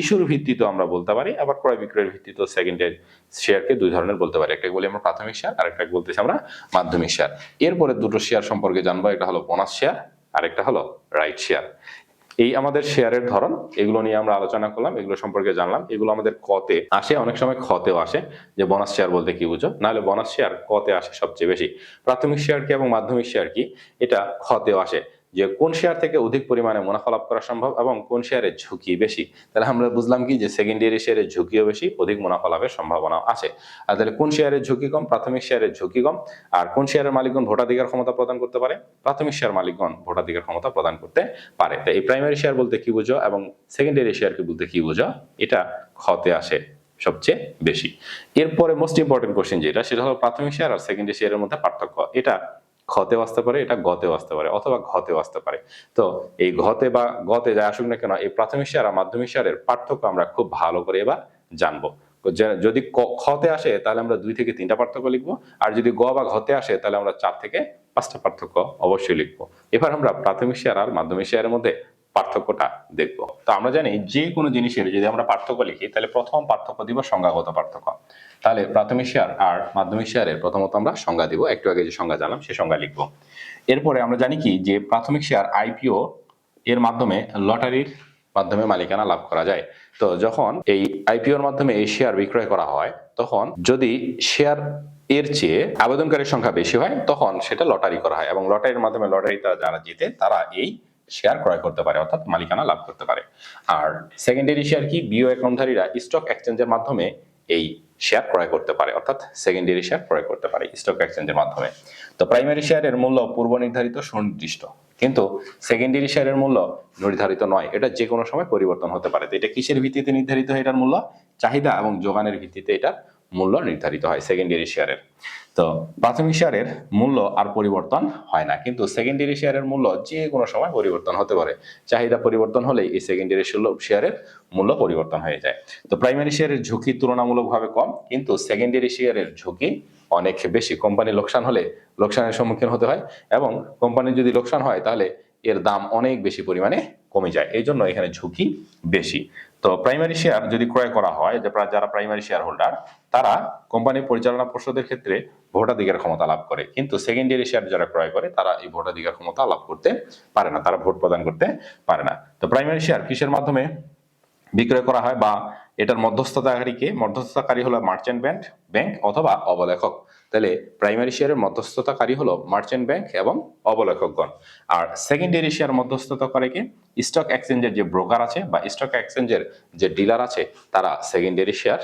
ইস্যুর ভিত্তিতে আমরা বলতে পারি, আবার ক্রয় বিক্রয়ের ভিত্তিতে সেকেন্ডারি শেয়ারকে দুই ধরনের বলতে পারি, একটাকে বলি আমরা প্রাথমিক শেয়ার আর একটাকে বলতেছি আমরা মাধ্যমিক শেয়ার। এরপরে দুটো শেয়ার সম্পর্কে জানবো, একটা হলো বোনাস শেয়ার আর একটা হলো রাইট শেয়ার। এই আমাদের শেয়ারের ধরন, এগুলো নিয়ে আমরা আলোচনা করলাম, এগুলো সম্পর্কে জানলাম। এগুলো আমাদের কতে আসে, অনেক সময় খতেও আসে, যে বোনাস শেয়ার বলতে কি বুঝো, নাহলে বোনাস শেয়ার কতে আসে সবচেয়ে বেশি। প্রাথমিক শেয়ার কি এবং মাধ্যমিক শেয়ার কি, এটা খতেও আসে, যে কোন শেয়ার থেকে অধিক পরিমাণে মুনাফা লাভ করা সম্ভব এবং কোন শেয়ারের ঝুঁকি বেশি। তাহলে আমরা বুঝলাম কি, যে সেকেন্ডারি শেয়ারের ঝুঁকিও বেশি, অধিক মুনাফা লাভের সম্ভাবনা আছে। আর তাহলে কোন শেয়ারের ঝুঁকি কম, প্রাথমিক শেয়ারের ঝুঁকি কম। আর কোন শেয়ারের মালিকগণ ভোটাধিকার ক্ষমতা প্রদান করতে পারে, প্রাথমিক শেয়ার মালিকগণ ভোটাধিকার ক্ষমতা প্রদান করতে পারে। তাই এই প্রাইমারি শেয়ার বলতে কি বুঝো এবং সেকেন্ডারি শেয়ারকে বলতে কি বুঝো, এটা খতে আসে সবচেয়ে বেশি। এরপরে মোস্ট ইম্পর্টেন্ট কোশ্চেন যেটা, সেটা হলো প্রাথমিক শেয়ার আর সেকেন্ডারি শেয়ারের মধ্যে পার্থক্য। এটা খতেও আসতে পারে, এটা গতেও আসতে পারে, অথবা ঘতেও আসতে পারে। তো এই ঘতে বা গতে যা আসুক না কেন, এই প্রাথমিক শেয়ার আর মাধ্যমিক শেয়ারের পার্থক্য আমরা খুব ভালো করে এবার জানবো। যদি খতে আসে তাহলে আমরা 2 থেকে 3টা পার্থক্য লিখবো, আর যদি গ বা ঘতে আসে তাহলে আমরা 4 থেকে 5টা পার্থক্য অবশ্যই লিখবো। এবার আমরা প্রাথমিক শেয়ার আর মাধ্যমিক শেয়ারের মধ্যে পার্থক্যটা দেখবো। তো আমরা জানি যে কোনো জিনিসের যদি আমরা পার্থক্য লিখি, তাহলে প্রথম পার্থক্য দিব সংজ্ঞাগত পার্থক্য। তাহলে প্রাথমিক শেয়ার আর মাধ্যমিক শেয়ারের প্রথমত আমরা সংজ্ঞা দিব, একটু আগে যে সংজ্ঞা জানলাম সে সংজ্ঞা লিখবো। এরপরে আমরা জানি কি, যে প্রাথমিক শেয়ার আইপিও এর মাধ্যমে লটারির মাধ্যমে মালিকানা লাভ করা যায়। তো যখন এই আইপিওর মাধ্যমে এই শেয়ার বিক্রয় করা হয়, তখন যদি শেয়ার এর চেয়ে আবেদনকারীর সংখ্যা বেশি হয়, তখন সেটা লটারি করা হয় এবং লটারির মাধ্যমে লটারিতে যারা জিতে তারা এই শেয়ার ক্রয় করতে পারে, অর্থাৎ মালিকানা লাভ করতে পারে। আর সেকেন্ডারি শেয়ার কি, বিও অ্যাকাউন্টধারীরা স্টক এক্সচেঞ্জের মাধ্যমে এই শেয়ার ক্রয় করতে পারে, অর্থাৎ সেকেন্ডারি শেয়ার ক্রয় করতে পারে স্টক এক্সচেঞ্জের মাধ্যমে। তো প্রাইমারি শেয়ারের মূল্য পূর্ব নির্ধারিত সুনির্দিষ্ট, কিন্তু সেকেন্ডারি শেয়ারের মূল্য নির্ধারিত নয়, এটা যে কোনো সময় পরিবর্তন হতে পারে। তো এটা কিসের ভিত্তিতে নির্ধারিত হয় এটার মূল্য? চাহিদা এবং যোগানের ভিত্তিতে এটার মূল্য নির্ধারিত হয় সেকেন্ডারি শেয়ারের। তো প্রাথমিক শেয়ারের মূল্য আর পরিবর্তন হয় না, কিন্তু সেকেন্ডারি শেয়ারের মূল্য যে কোনো সময় পরিবর্তন হতে পারে। চাহিদা পরিবর্তন হলেই এই সেকেন্ডারি শেয়ারের মূল্য পরিবর্তন হয়ে যায়। তো প্রাইমারি শেয়ারের ঝুঁকি তুলনামূলকভাবে কম, কিন্তু সেকেন্ডারি শেয়ারের ঝুঁকি অনেক বেশি। কোম্পানি লোকসান হলে লোকসানের সম্মুখীন হতে হয়, এবং কোম্পানির যদি লোকসান হয় তাহলে এর দাম অনেক বেশি পরিমাণে কমে যায়, এই জন্য এখানে ঝুঁকি বেশি। তো প্রাইমারি শেয়ার যদি ক্রয় করা হয়, যে যারা প্রাইমারি শেয়ার হোল্ডার তারা কোম্পানির পরিচালনা পর্ষদের ক্ষেত্রে ভোটাধিকার ক্ষমতা লাভ করে, কিন্তু সেকেন্ডারি শেয়ার যারা ক্রয় করে তারা এই ভোটাধিকার ক্ষমতা লাভ করতে পারে না, তারা ভোট প্রদান করতে পারে না। তো প্রাইমারি শেয়ার কিসের মাধ্যমে বিক্রয় করা হয়, বা এটার মধ্যস্থতাকারী হলো মার্চেন্ট ব্যাংক অথবা অবলেখক। তাহলে প্রাইমারি শেয়ারের মধ্যস্থতাকারী হলো মার্চেন্ট ব্যাংক এবং অবলেখকগণ। আর সেকেন্ডারি শেয়ার মধ্যস্থতা করে কি, স্টক এক্সচেঞ্জের যে ব্রোকার আছে বা স্টক এক্সচেঞ্জের যে ডিলার আছে, তারা সেকেন্ডারি শেয়ার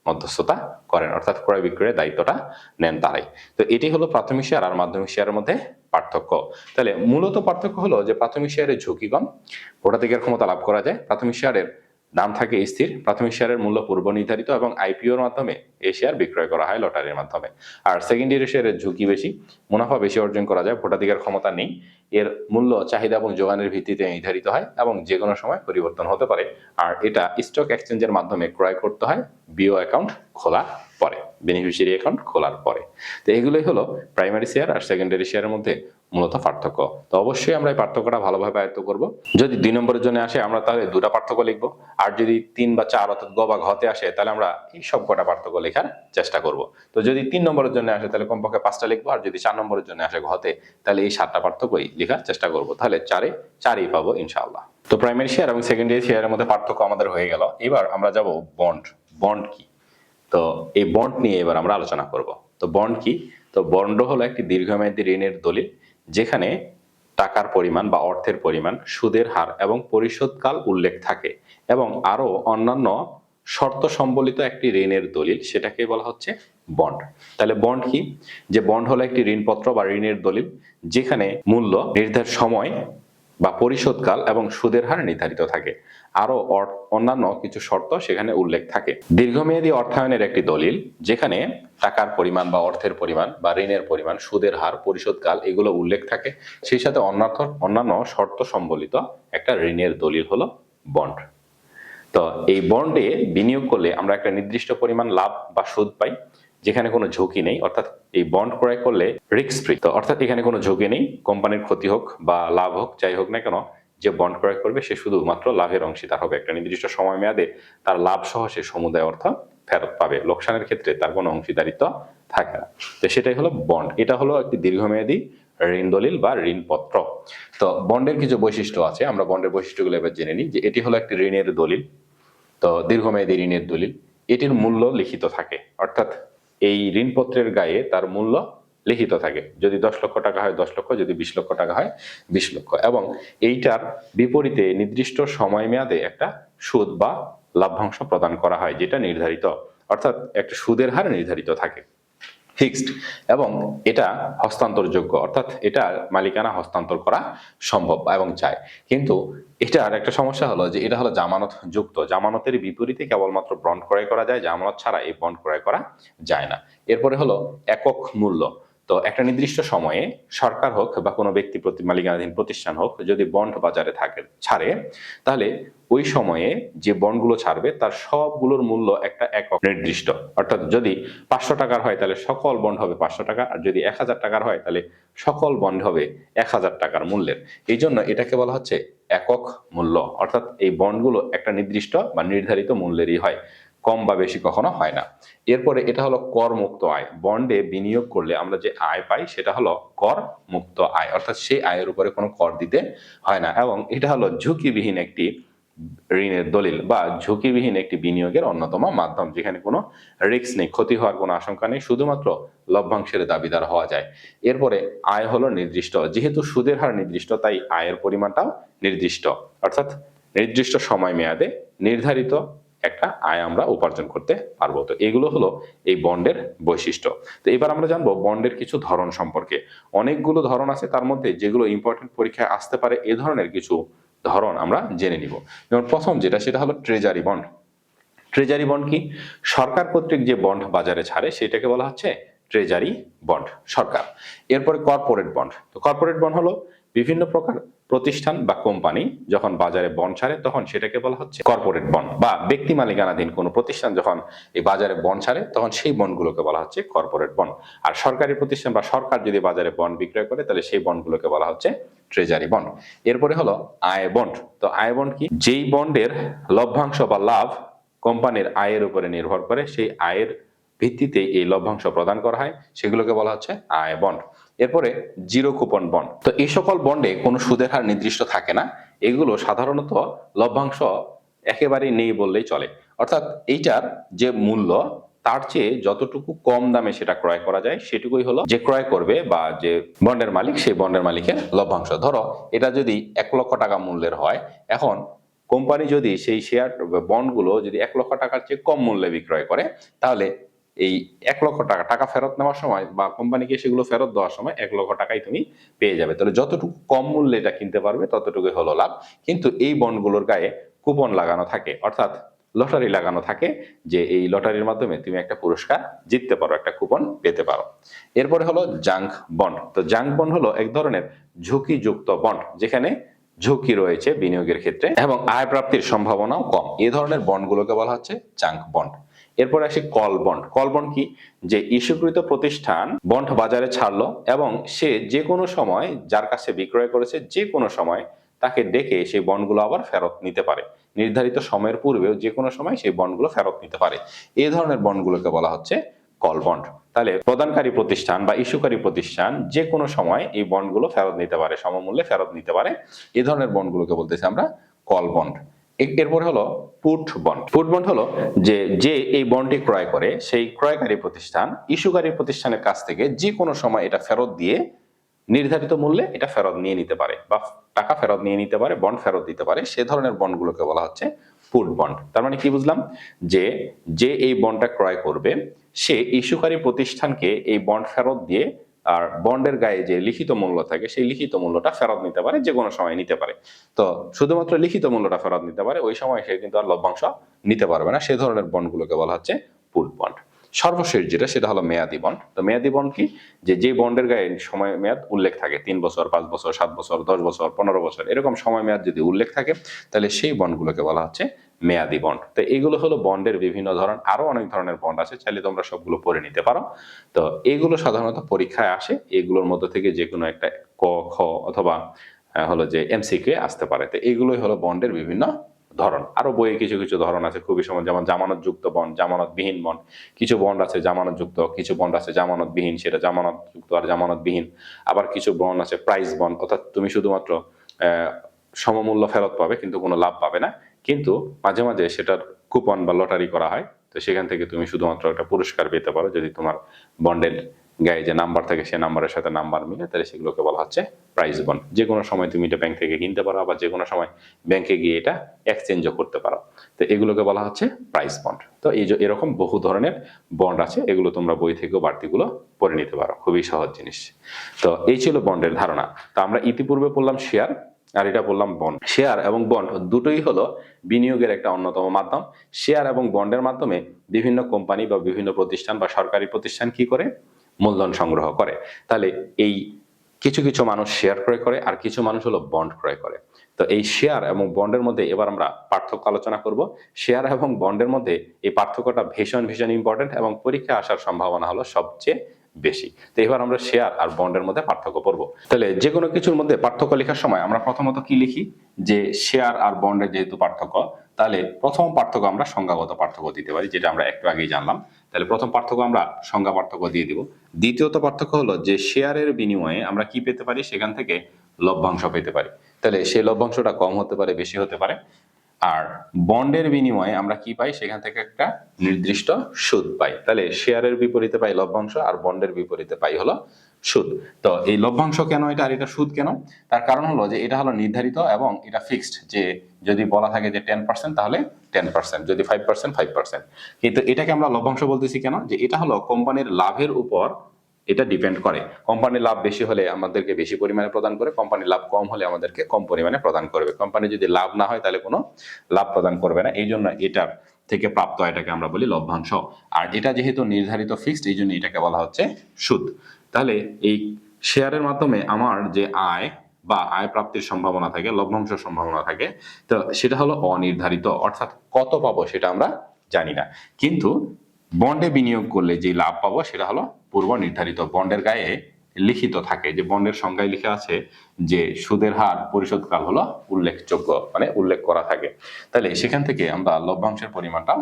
মধ্যস্থতা করেন, অর্থাৎ ক্রয় বিক্রয়ের দায়িত্বটা নেন তারাই। তো এটি হলো প্রাথমিক শেয়ার আর মাধ্যমিক শেয়ারের মধ্যে পার্থক্য। তাহলে মূলত পার্থক্য হলো যে প্রাথমিক শেয়ারের ঝুঁকি কম, ভোটাধিকার ক্ষমতা লাভ করা যায়, প্রাথমিক শেয়ারের দাম থাকে স্থির, প্রাথমিক শেয়ারের মূল্য পূর্ব নির্ধারিত এবং আইপিওর মাধ্যমে এই শেয়ার বিক্রয় করা হয় লটারির মাধ্যমে। আর সেকেন্ডারি শেয়ারের ঝুঁকি বেশি, মুনাফা বেশি অর্জন করা যায়, ভোটাধিকার ক্ষমতা নেই, এর মূল্য চাহিদা এবং যোগানের ভিত্তিতে নির্ধারিত হয় এবং যে কোনো সময় পরিবর্তন হতে পারে। আর এটা স্টক এক্সচেঞ্জের মাধ্যমে ক্রয় করতে হয় বিও অ্যাকাউন্ট খোলার পরে, বেনিফিশিয়ারি অ্যাকাউন্ট খোলার পরে। তো এগুলোই হলো প্রাইমারি শেয়ার আর সেকেন্ডারি শেয়ারের মধ্যে মূলত পার্থক্য। তো অবশ্যই আমরা এই পার্থক্যটা ভালোভাবে আয়ত্ত করব। যদি 2 নম্বরের জন্য আসে আমরা তাহলে 2টা পার্থক্য লিখবো, আর যদি 3 বা 4 অর্থাৎ গ বা ঘতে আসে তাহলে আমরা এই সব কটা পার্থক্য লেখার চেষ্টা করব। তো যদি 3 নম্বরের জন্য আসে তাহলে কমপক্ষে 5টা লিখবো, আর যদি 4 নম্বরের জন্য আসে ঘতে তাহলে এই 7টা পার্থক্যই লেখার চেষ্টা করব। তাহলে 4ই পাবো ইনশাআল্লাহ। তো প্রাইমারি শেয়ার এবং সেকেন্ডারি শেয়ারের মধ্যে পার্থক্য আমাদের হয়ে গেল। এবার আমরা যাব বন্ড কি। তো এই বন্ড নিয়ে এবার আমরা আলোচনা করব। তো বন্ড কি? তো বন্ড হলো একটি দীর্ঘমেয়াদী ঋণের দলিল, যেখানে টাকার পরিমাণ বা অর্থের পরিমাণ, সুদের হার এবং পরিশোধকাল উল্লেখ থাকে এবং আরো অন্যান্য শর্ত সম্বলিত একটি ঋণের দলিল, সেটাকে বলা হচ্ছে বন্ড। তাহলে বন্ড কি? যে বন্ড হলো একটি ঋণপত্র বা ঋণের দলিল, যেখানে মূল্য, নির্ধারিত সময় বা পরিশোধকাল এবং সুদের হার নির্ধারিত থাকে, আরো অন্যান্য কিছু শর্ত সেখানে উল্লেখ থাকে। দীর্ঘমেয়াদী অর্থায়নের একটি দলিল, যেখানে টাকার পরিমাণ বা অর্থের পরিমাণ বা ঋণের পরিমাণ, সুদের হার, পরিশোধকাল এগুলো উল্লেখ থাকে, সেই সাথে অন্যান্য শর্ত সম্বলিত একটা ঋণের দলিল হলো বন্ড। তো এই বন্ডে বিনিয়োগ করলে আমরা একটা নির্দিষ্ট পরিমাণ লাভ বা সুদ পাই, যেখানে কোনো ঝুঁকি নেই, অর্থাৎ এই বন্ড ক্রয় করলে রিস্ক ফ্রি। তো অর্থাৎ এখানে কোনো ঝুঁকি নেই, কোম্পানির ক্ষতি হোক বা লাভ হোক, যাই হোক না কেন, যে বন্ড ক্রয় করবে সে শুধুমাত্র লাভের অংশীদার হবে। একটা নির্দিষ্ট সময় মেয়াদে তার লাভ সহ সে সমুদায় অর্থ ফেরত পাবে, লোকসানের ক্ষেত্রে তার কোনো অংশীদারিত্ব থাকে না। তো সেটাই হলো বন্ড। এটা হলো একটি দীর্ঘমেয়াদী ঋণ দলিল বা ঋণপত্র। তো বন্ডের কিছু বৈশিষ্ট্য আছে, আমরা বন্ডের বৈশিষ্ট্যগুলো এবার জেনে নিই। যে এটি হলো একটি ঋণের দলিল, তো দীর্ঘমেয়াদী ঋণের দলিল। এটির মূল্য লিখিত থাকে, অর্থাৎ এই ঋণপত্রের গায়ে তার মূল্য লিখিত থাকে। যদি 10 লক্ষ টাকা হয় 10 লক্ষ, যদি 20 লক্ষ টাকা হয় 20 লক্ষ। এবং এইটার বিপরীতে নির্দিষ্ট সময় মেয়াদে একটা সুদ বা লাভ্যাংশ প্রদান করা হয়, যেটা নির্ধারিত, অর্থাৎ একটা সুদের হার নির্ধারিত থাকে, ফিক্সড। এবং এটা হস্তান্তরযোগ্য, অর্থাৎ এটা মালিকানা হস্তান্তর করা সম্ভব এবং চায়। কিন্তু এটার একটা সমস্যা হলো যে এটা হলো জামানত যুক্ত। জামানতের বিপরীতে কেবলমাত্র বন্ড ক্রয় করা যায়, জামানত ছাড়া এই বন্ড ক্রয় করা যায় না। এরপরে হলো একক মূল্য। তো একটা নির্দিষ্ট সময়ে সরকার হোক বা কোনো ব্যক্তি মালিকানাধীন প্রতিষ্ঠান হোক, যদি বন্ড বাজারে ছাড়ে, তাহলে ওই সময়ে যে বন্ডগুলো ছাড়বে তার সবগুলোর মূল্য একটা একক নির্দিষ্ট। অর্থাৎ যদি 500 টাকার হয় তাহলে সকল বন্ড হবে 500 টাকা, আর যদি 1000 টাকার হয় তাহলে সকল বন্ড হবে 1000 টাকার মূল্যের। এই জন্য এটাকে বলা হচ্ছে একক মূল্য, অর্থাৎ এই বন্ডগুলো একটা নির্দিষ্ট বা নির্ধারিত মূল্যেরই হয়, কম বা বেশি কখনো হয় না। এরপরে এটা হলো কর মুক্ত আয়। বন্ডে বিনিয়োগ করলে আমরা যে আয় পাই সেটা হলো কর মুক্ত আয়, অর্থাৎ সেই আয়ের উপরে কোনো কর দিতে হয় না। এবং এটা হলো ঝুঁকিবিহীন একটি ঋণের দলিল বা ঝুঁকিবিহীন একটি বিনিয়োগের অন্যতম মাধ্যম, যেখানে কোনো রিস্ক নেই, ক্ষতি হওয়ার কোনো আশঙ্কা নেই, শুধুমাত্র লভ্যাংশের দাবিদার হওয়া যায়। এরপরে আয় হলো নির্দিষ্ট। যেহেতু সুদের হার নির্দিষ্ট, তাই আয়ের পরিমাণটাও নির্দিষ্ট, অর্থাৎ নির্দিষ্ট সময় মেয়াদে নির্ধারিত একটা আয় আমরা উপার্জন করতে পারবো। তো এগুলো হলো এই বন্ডের বৈশিষ্ট্য। তো এবার আমরা জানবো বন্ডের কিছু ধরন সম্পর্কে। অনেকগুলো ধরন আছে, তার মধ্যে যেগুলো ইম্পর্টেন্ট পরীক্ষায় আসতে পারে এ ধরনের কিছু ধরন আমরা জেনে নিব। যেমন প্রথম যেটা, সেটা হলো ট্রেজারি বন্ড। ট্রেজারি বন্ড কি? সরকার কর্তৃক যে বন্ড বাজারে ছাড়ে সেটাকে বলা হচ্ছে ট্রেজারি বন্ড, সরকার। এরপরে কর্পোরেট বন্ড। তো কর্পোরেট বন্ড হলো বিভিন্ন প্রকার প্রতিষ্ঠান বা কোম্পানি যখন বাজারে বন্ড ছাড়ে তখন সেটাকে বলা হচ্ছে কর্পোরেট বন্ড, বা ব্যক্তি মালিকানাধীন কোনো প্রতিষ্ঠান যখন এই বাজারে বন্ড ছাড়ে তখন সেই বন্ডগুলোকে বলা হচ্ছে কর্পোরেট বন্ড। আর সরকারি প্রতিষ্ঠান বা সরকার যদি বাজারে বন্ড বিক্রয় করে তাহলে সেই বন্ডগুলোকে বলা হচ্ছে ট্রেজারি বন্ড। এরপরে হলো আয় বন্ড। তো আয় বন্ড কি? যেই বন্ডের লভ্যাংশ বা লাভ কোম্পানির আয়ের উপরে নির্ভর করে, সেই আয়ের ভিত্তিতে এই লভ্যাংশ প্রদান করা হয়, সেগুলোকে বলা হচ্ছে আয় বন্ড। এরপরে জিরো কুপন বন্ড। তো এই সকল বন্ডে কোনো সুদের হার নির্দিষ্ট থাকে না, এগুলো সাধারণত লভ্যাংশ একেবারেই নেই বললেই চলে। অর্থাৎ এইটার যে মূল্য তার চেয়ে যতটুকু কম দামে সেটা ক্রয় করা যায় সেটুকুই হলো যে ক্রয় করবে বা যে বন্ডের মালিক, সেই বন্ডের মালিকের লভ্যাংশ। ধরো এটা যদি 1 লক্ষ টাকা মূল্যের হয়, এখন কোম্পানি যদি সেই শেয়ার বন্ডগুলো যদি 1 লক্ষ টাকার চেয়ে কম মূল্যে বিক্রয় করে, তাহলে এই 1 লক্ষ টাকা ফেরত নেওয়ার সময় বা কোম্পানিকে সেগুলো ফেরত দেওয়ার সময় 1 লক্ষ টাকাই তুমি পেয়ে যাবে। তাহলে যতটুকু কম মূল্যে এটা কিনতে পারবে ততটুকুই হলো লাভ। কিন্তু এই বন্ডগুলোর গায়ে কুপন লাগানো থাকে, অর্থাৎ লটারি লাগানো থাকে, যে এই লটারির মাধ্যমে তুমি একটা পুরস্কার জিততে পারো, একটা কুপন পেতে পারো। এরপরে হলো জাঙ্ক বন্ড। তো জাঙ্ক বন্ড হলো এক ধরনের ঝুঁকিযুক্ত বন্ড, যেখানে ঝুঁকি রয়েছে বিনিয়োগের ক্ষেত্রে এবং আয় প্রাপ্তির সম্ভাবনাও কম। এই ধরনের বন্ডগুলোকে বলা হচ্ছে জাঙ্ক বন্ড। এরপর আসি কল বন্ড। কল বন্ড কি? যে ইস্যুকৃত প্রতিষ্ঠান বন্ড বাজারে ছাড়লো এবং সে যে কোনো সময় যার কাছে বিক্রয় করেছে যে কোনো সময় তাকে ডেকে সেই বন্ডগুলো আবার ফেরত নিতে পারে, নির্ধারিত সময়ের পূর্বেও যে কোনো সময় সেই বন্ডগুলো ফেরত নিতে পারে। এই ধরনের বন্ডগুলোকে বলা হচ্ছে কল বন্ড। তাহলে প্রদানকারী প্রতিষ্ঠান বা ইস্যুকারী প্রতিষ্ঠান যে কোনো সময় এই বন্ডগুলো ফেরত নিতে পারে, সমমূল্যে ফেরত নিতে পারে। এই ধরনের বন্ডগুলোকে বলতেছি আমরা কল বন্ড। এরপর হলো পুট বন্ড। পুট বন্ড হলো যে এই বন্ডটি ক্রয় করে সেই ক্রয়কারী প্রতিষ্ঠান ইস্যুকারী প্রতিষ্ঠানের কাছ থেকে যে কোনো সময় এটা ফেরত দিয়ে নির্ধারিত মূল্যে এটা ফেরত নিয়ে নিতে পারে, বা টাকা ফেরত নিয়ে নিতে পারে, বন্ড ফেরত দিতে পারে। সে ধরনের বন্ডগুলোকে বলা হচ্ছে পুট বন্ড। তার মানে কি বুঝলাম? যে এই বন্ডটা ক্রয় করবে সে ইস্যুকারী প্রতিষ্ঠানকে এই বন্ড ফেরত দিয়ে, আর বন্ডের গায়ে যে লিখিত মূল্য থাকে সেই লিখিত মূল্যটা ফেরত নিতে পারে, যে কোনো সময় নিতে পারে। তো শুধুমাত্র লিখিত মূল্যটা ফেরত নিতে পারে, ওই সময় সে কিন্তু আর লভ্যাংশ নিতে পারবে না। সে ধরনের বন্ডগুলোকে বলা হচ্ছে পুট বন্ড। সর্বশেষ যেটা, সেটা হলো মেয়াদি বন্ড। তো মেয়াদি বন্ড কি? যে বন্ডের গায়ে সময় মেয়াদ উল্লেখ থাকে, 3 বছর, 5 বছর, 7 বছর, 10 বছর, 15 বছর, এরকম সময় মেয়াদ যদি উল্লেখ থাকে তাহলে সেই বন্ডগুলোকে বলা হচ্ছে মেয়াদি বন্ড। তো এগুলো হলো বন্ডের বিভিন্ন ধরন, আরো অনেক ধরনের বন্ড আছে, চাইলে তোমরা সবগুলো পড়ে নিতে পারো। তো এগুলো সাধারণত পরীক্ষায় আসে, এগুলোর মধ্যে থেকে যে কোনো একটা ক, খ অথবা হলো যে এমসিকিউ আসতে পারে। তো এগুলোই হলো বন্ডের বিভিন্ন ধরন। আরো বইয়ে কিছু কিছু ধরন আছে খুবই সমান, যেমন জামানত যুক্ত বন্ড, জামানত বিহীন বন্ড। কিছু বন্ড আছে জামানত যুক্ত, কিছু বন্ড আছে জামানত বিহীন, সেটা জামানত যুক্ত আর জামানত বিহীন। আবার কিছু বন্ড আছে প্রাইস বন্ড, অর্থাৎ তুমি শুধুমাত্র সমমূল্য ফেরত পাবে কিন্তু কোনো লাভ পাবে না, কিন্তু মাঝে মাঝে সেটার কুপন বা লটারি করা হয়, তো সেখান থেকে তুমি শুধুমাত্র একটা পুরস্কার পেতে পারো যদি তোমার বন্ডের গায়ে যে নাম্বার থাকে সেই নাম্বারের সাথে নাম্বার মিলে, তাহলে সেগুলোকে বলা হচ্ছে প্রাইস বন্ড। যে কোনো সময় তুমি এটা ব্যাংক থেকে কিনতে পারো, আবার যে কোনো সময় ব্যাংকে গিয়ে এটা এক্সচেঞ্জও করতে পারো। তো এগুলোকে বলা হচ্ছে প্রাইস বন্ড। তো এই যে এরকম বহু ধরনের বন্ড আছে, এগুলো তোমরা বই থেকেও বাড়তিগুলো পড়ে নিতে পারো, খুবই সহজ জিনিস। তো এই ছিল বন্ডের ধারণা। তো আমরা ইতিপূর্বে পড়লাম শেয়ার, আর এটা বললাম বন্ড। শেয়ার এবং বন্ড দুটোই হলো বিনিয়োগের একটা অন্যতম মাধ্যম। শেয়ার এবং বন্ডের মাধ্যমে বিভিন্ন কোম্পানি বা বিভিন্ন প্রতিষ্ঠান বা সরকারি প্রতিষ্ঠান কি করে, মূলধন সংগ্রহ করে। তাহলে এই কিছু কিছু মানুষ শেয়ার ক্রয় করে আর কিছু মানুষ হলো বন্ড ক্রয় করে। তো এই শেয়ার এবং বন্ডের মধ্যে এবার আমরা পার্থক্য আলোচনা করব। শেয়ার এবং বন্ডের মধ্যে এই পার্থক্যটা ভীষণ ভীষণ ইম্পর্টেন্ট এবং পরীক্ষায় আসার সম্ভাবনা হলো সবচেয়ে বেশি। তো এবার আমরা শেয়ার আর বন্ডের মধ্যে পার্থক্য পড়বো। তাহলে যে কোনো কিছুর মধ্যে পার্থক্য লেখার সময় আমরা প্রথমত কি লিখি, যে শেয়ার আর বন্ডের যেহেতু পার্থক্য, তাহলে প্রথম পার্থক্য আমরা সংজ্ঞাগত পার্থক্য দিতে পারি, যেটা আমরা একটু আগেই জানলাম। তাহলে প্রথম পার্থক্য আমরা সংজ্ঞা পার্থক্য দিয়ে দিব। দ্বিতীয়ত পার্থক্য হলো যে শেয়ারের বিনিময়ে আমরা কি পেতে পারি, সেখান থেকে লভ্যাংশ পেতে পারি। তাহলে সেই লভ্যাংশটা কম হতে পারে, বেশি হতে পারে। আর বন্ডের বিনিময়ে আমরা কি পাই, সেখান থেকে একটা নির্দিষ্ট সুদ পাই। তাহলে শেয়ারের বিপরীতে পাই লভ্যাংশ, আর বন্ডের বিপরীতে পাই হলো সুদ। তো এই লভ্যাংশ কেন এটা আর এটা সুদ কেন, তার কারণ হলো যে এটা হলো নির্ধারিত এবং এটা ফিক্সড, যে যদি বলা থাকে যে 10% তাহলে 10%, যদি 5% 5%। কিন্তু এটাকে আমরা লভ্যাংশ বলতেছি কেন, যে এটা হলো কোম্পানির লাভের উপর এটা ডিপেন্ড করে। কোম্পানির লাভ বেশি হলে আমাদেরকে বেশি পরিমাণে প্রদান করে, কোম্পানির লাভ কম হলে আমাদেরকে কম পরিমাণে প্রদান করবে। কোম্পানি যদি লাভ না হয় তাহলে কোনো লাভ প্রদান করবে না, এই জন্য এটার থেকে প্রাপ্ত এটাকে আমরা বলি লভ্যাংশ। আর এটা যেহেতু নির্ধারিত ফিক্সড, এই জন্য এটাকে বলা হচ্ছে সুদ। তাহলে এই শেয়ারের মাধ্যমে আমার যে আয় বা আয় প্রাপ্তির সম্ভাবনা থাকে, লভ্যাংশ সম্ভাবনা থাকে, তো সেটা হলো অনির্ধারিত, অর্থাৎ কত পাবো সেটা আমরা জানি না। কিন্তু বন্ডে বিনিয়োগ করলে যে লাভ পাবো সেটা হলো পূর্ব নির্ধারিত, বন্ডের গায়ে লিখিত থাকে, যে বন্ডের সংজ্ঞায় লিখা আছে যে সুদের হার পরিশোধকাল হলো উল্লেখযোগ্য, মানে উল্লেখ করা থাকে। তাহলে সেখান থেকে আমরা লভ্যাংশের পরিমাণটা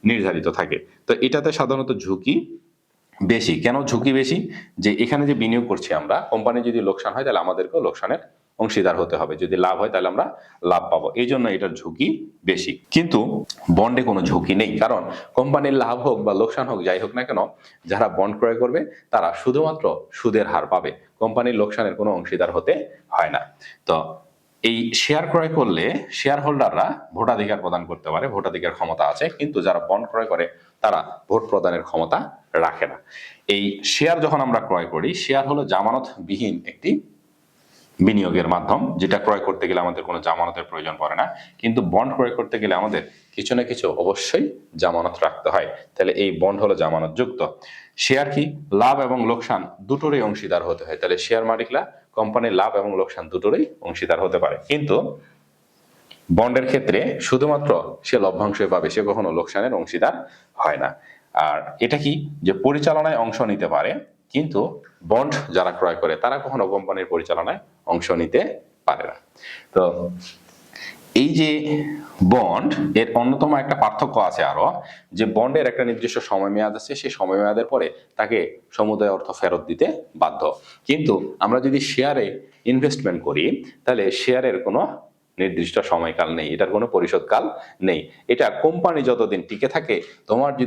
নির্ধারিত থাকে। তো এটাতে সাধারণত ঝুঁকি বেশি। কেন ঝুঁকি বেশি, যে এখানে যে বিনিয়োগ করছি আমরা, কোম্পানি যদি লোকসান হয় তাহলে আমাদেরকেও লোকসানের অংশীদার হতে হবে, যদি লাভ হয় তাহলে আমরা লাভ পাবো, এই জন্য এটার ঝুঁকি বেশি। কিন্তু বন্ডে কোনো ঝুঁকি নেই, কারণ কোম্পানির লাভ হোক বা লোকসান হোক, যাই হোক না কেন, যারা বন্ড ক্রয় করবে তারা শুধুমাত্র সুদের হার পাবে, কোম্পানির লোকসানের কোনো অংশীদার হতে হয় না। তো এই শেয়ার ক্রয় করলে শেয়ার হোল্ডাররা ভোটাধিকার প্রদান করতে পারে, ভোটাধিকার ক্ষমতা আছে, কিন্তু যারা বন্ড ক্রয় করে তারা ভোট প্রদানের ক্ষমতা রাখে না। এই শেয়ার যখন আমরা ক্রয় করি, শেয়ার হলো জামানত বিহীন একটি বিনিয়োগের মাধ্যম, যেটা ক্রয় করতে গেলে আমাদের কোনো জামানতের প্রয়োজন পড়ে না। কিন্তু বন্ড ক্রয় করতে গেলে আমাদের কিছু না কিছু অবশ্যই জামানত রাখতে হয়। তাহলে এই বন্ড হলো জামানত যুক্ত। শেয়ার কি, লাভ এবং লোকসান দুটোরই অংশীদার হতে হয়। তাহলে শেয়ার মালিকরা কোম্পানির লাভ এবং লোকসান দুটোরই অংশীদার হতে পারে, কিন্তু বন্ডের ক্ষেত্রে শুধুমাত্র সে লভ্যাংশই পাবে, সে কখনো লোকসানের অংশীদার হয় না। আর এটা কি, যে পরিচালনায় অংশ নিতে পারে, কিন্তু বন্ড যারা ক্রয় করে তারা কখনো কোম্পানির পরিচালনায় অংশ নিতে পারে না। তো এই যে বন্ড, এর অন্যতম একটা পার্থক্য আছে আরো, যে বন্ডের একটা নির্দিষ্ট সময় মেয়াদ আছে, সেই সময় মেয়াদের পরে তাকে সমুদায় অর্থ ফেরত দিতে বাধ্য। কিন্তু আমরা যদি শেয়ারে ইনভেস্টমেন্ট করি, তাহলে শেয়ারের কোনো নির্দিষ্ট সময়কাল নেই, এটার কোনো পরিশোধকাল নেই। এটা কোম্পানি যতদিন টিকে থাকে,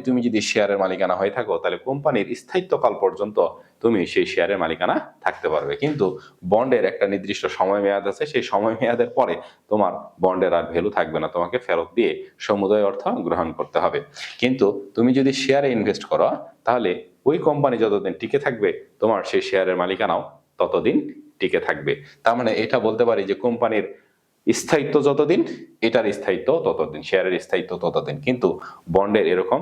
তুমি যদি শেয়ারের মালিকানা হয়ে থাকো, তাহলে কোম্পানির স্থায়িত্বকাল পর্যন্ত তুমি সেই শেয়ারের মালিকানা থাকতে পারবে। কিন্তু বন্ডের একটা নির্দিষ্ট সময় মেয়াদ আছে, সেই সময় মেয়াদের পরে তোমার বন্ডের আর ভ্যালু থাকবে না, তোমাকে ফেরত দিয়ে সমুদায় অর্থ গ্রহণ করতে হবে। কিন্তু তুমি যদি শেয়ারে ইনভেস্ট করো, তাহলে ওই কোম্পানি যতদিন টিকে থাকবে, তোমার সেই শেয়ারের মালিকানাও ততদিন টিকে থাকবে। তার মানে এটা বলতে পারি যে কোম্পানির স্থায়িত্ব যতদিন, এটার স্থায়িত্ব ততদিন, শেয়ারের স্থায়িত্ব ততদিন। কিন্তু বন্ডের এরকম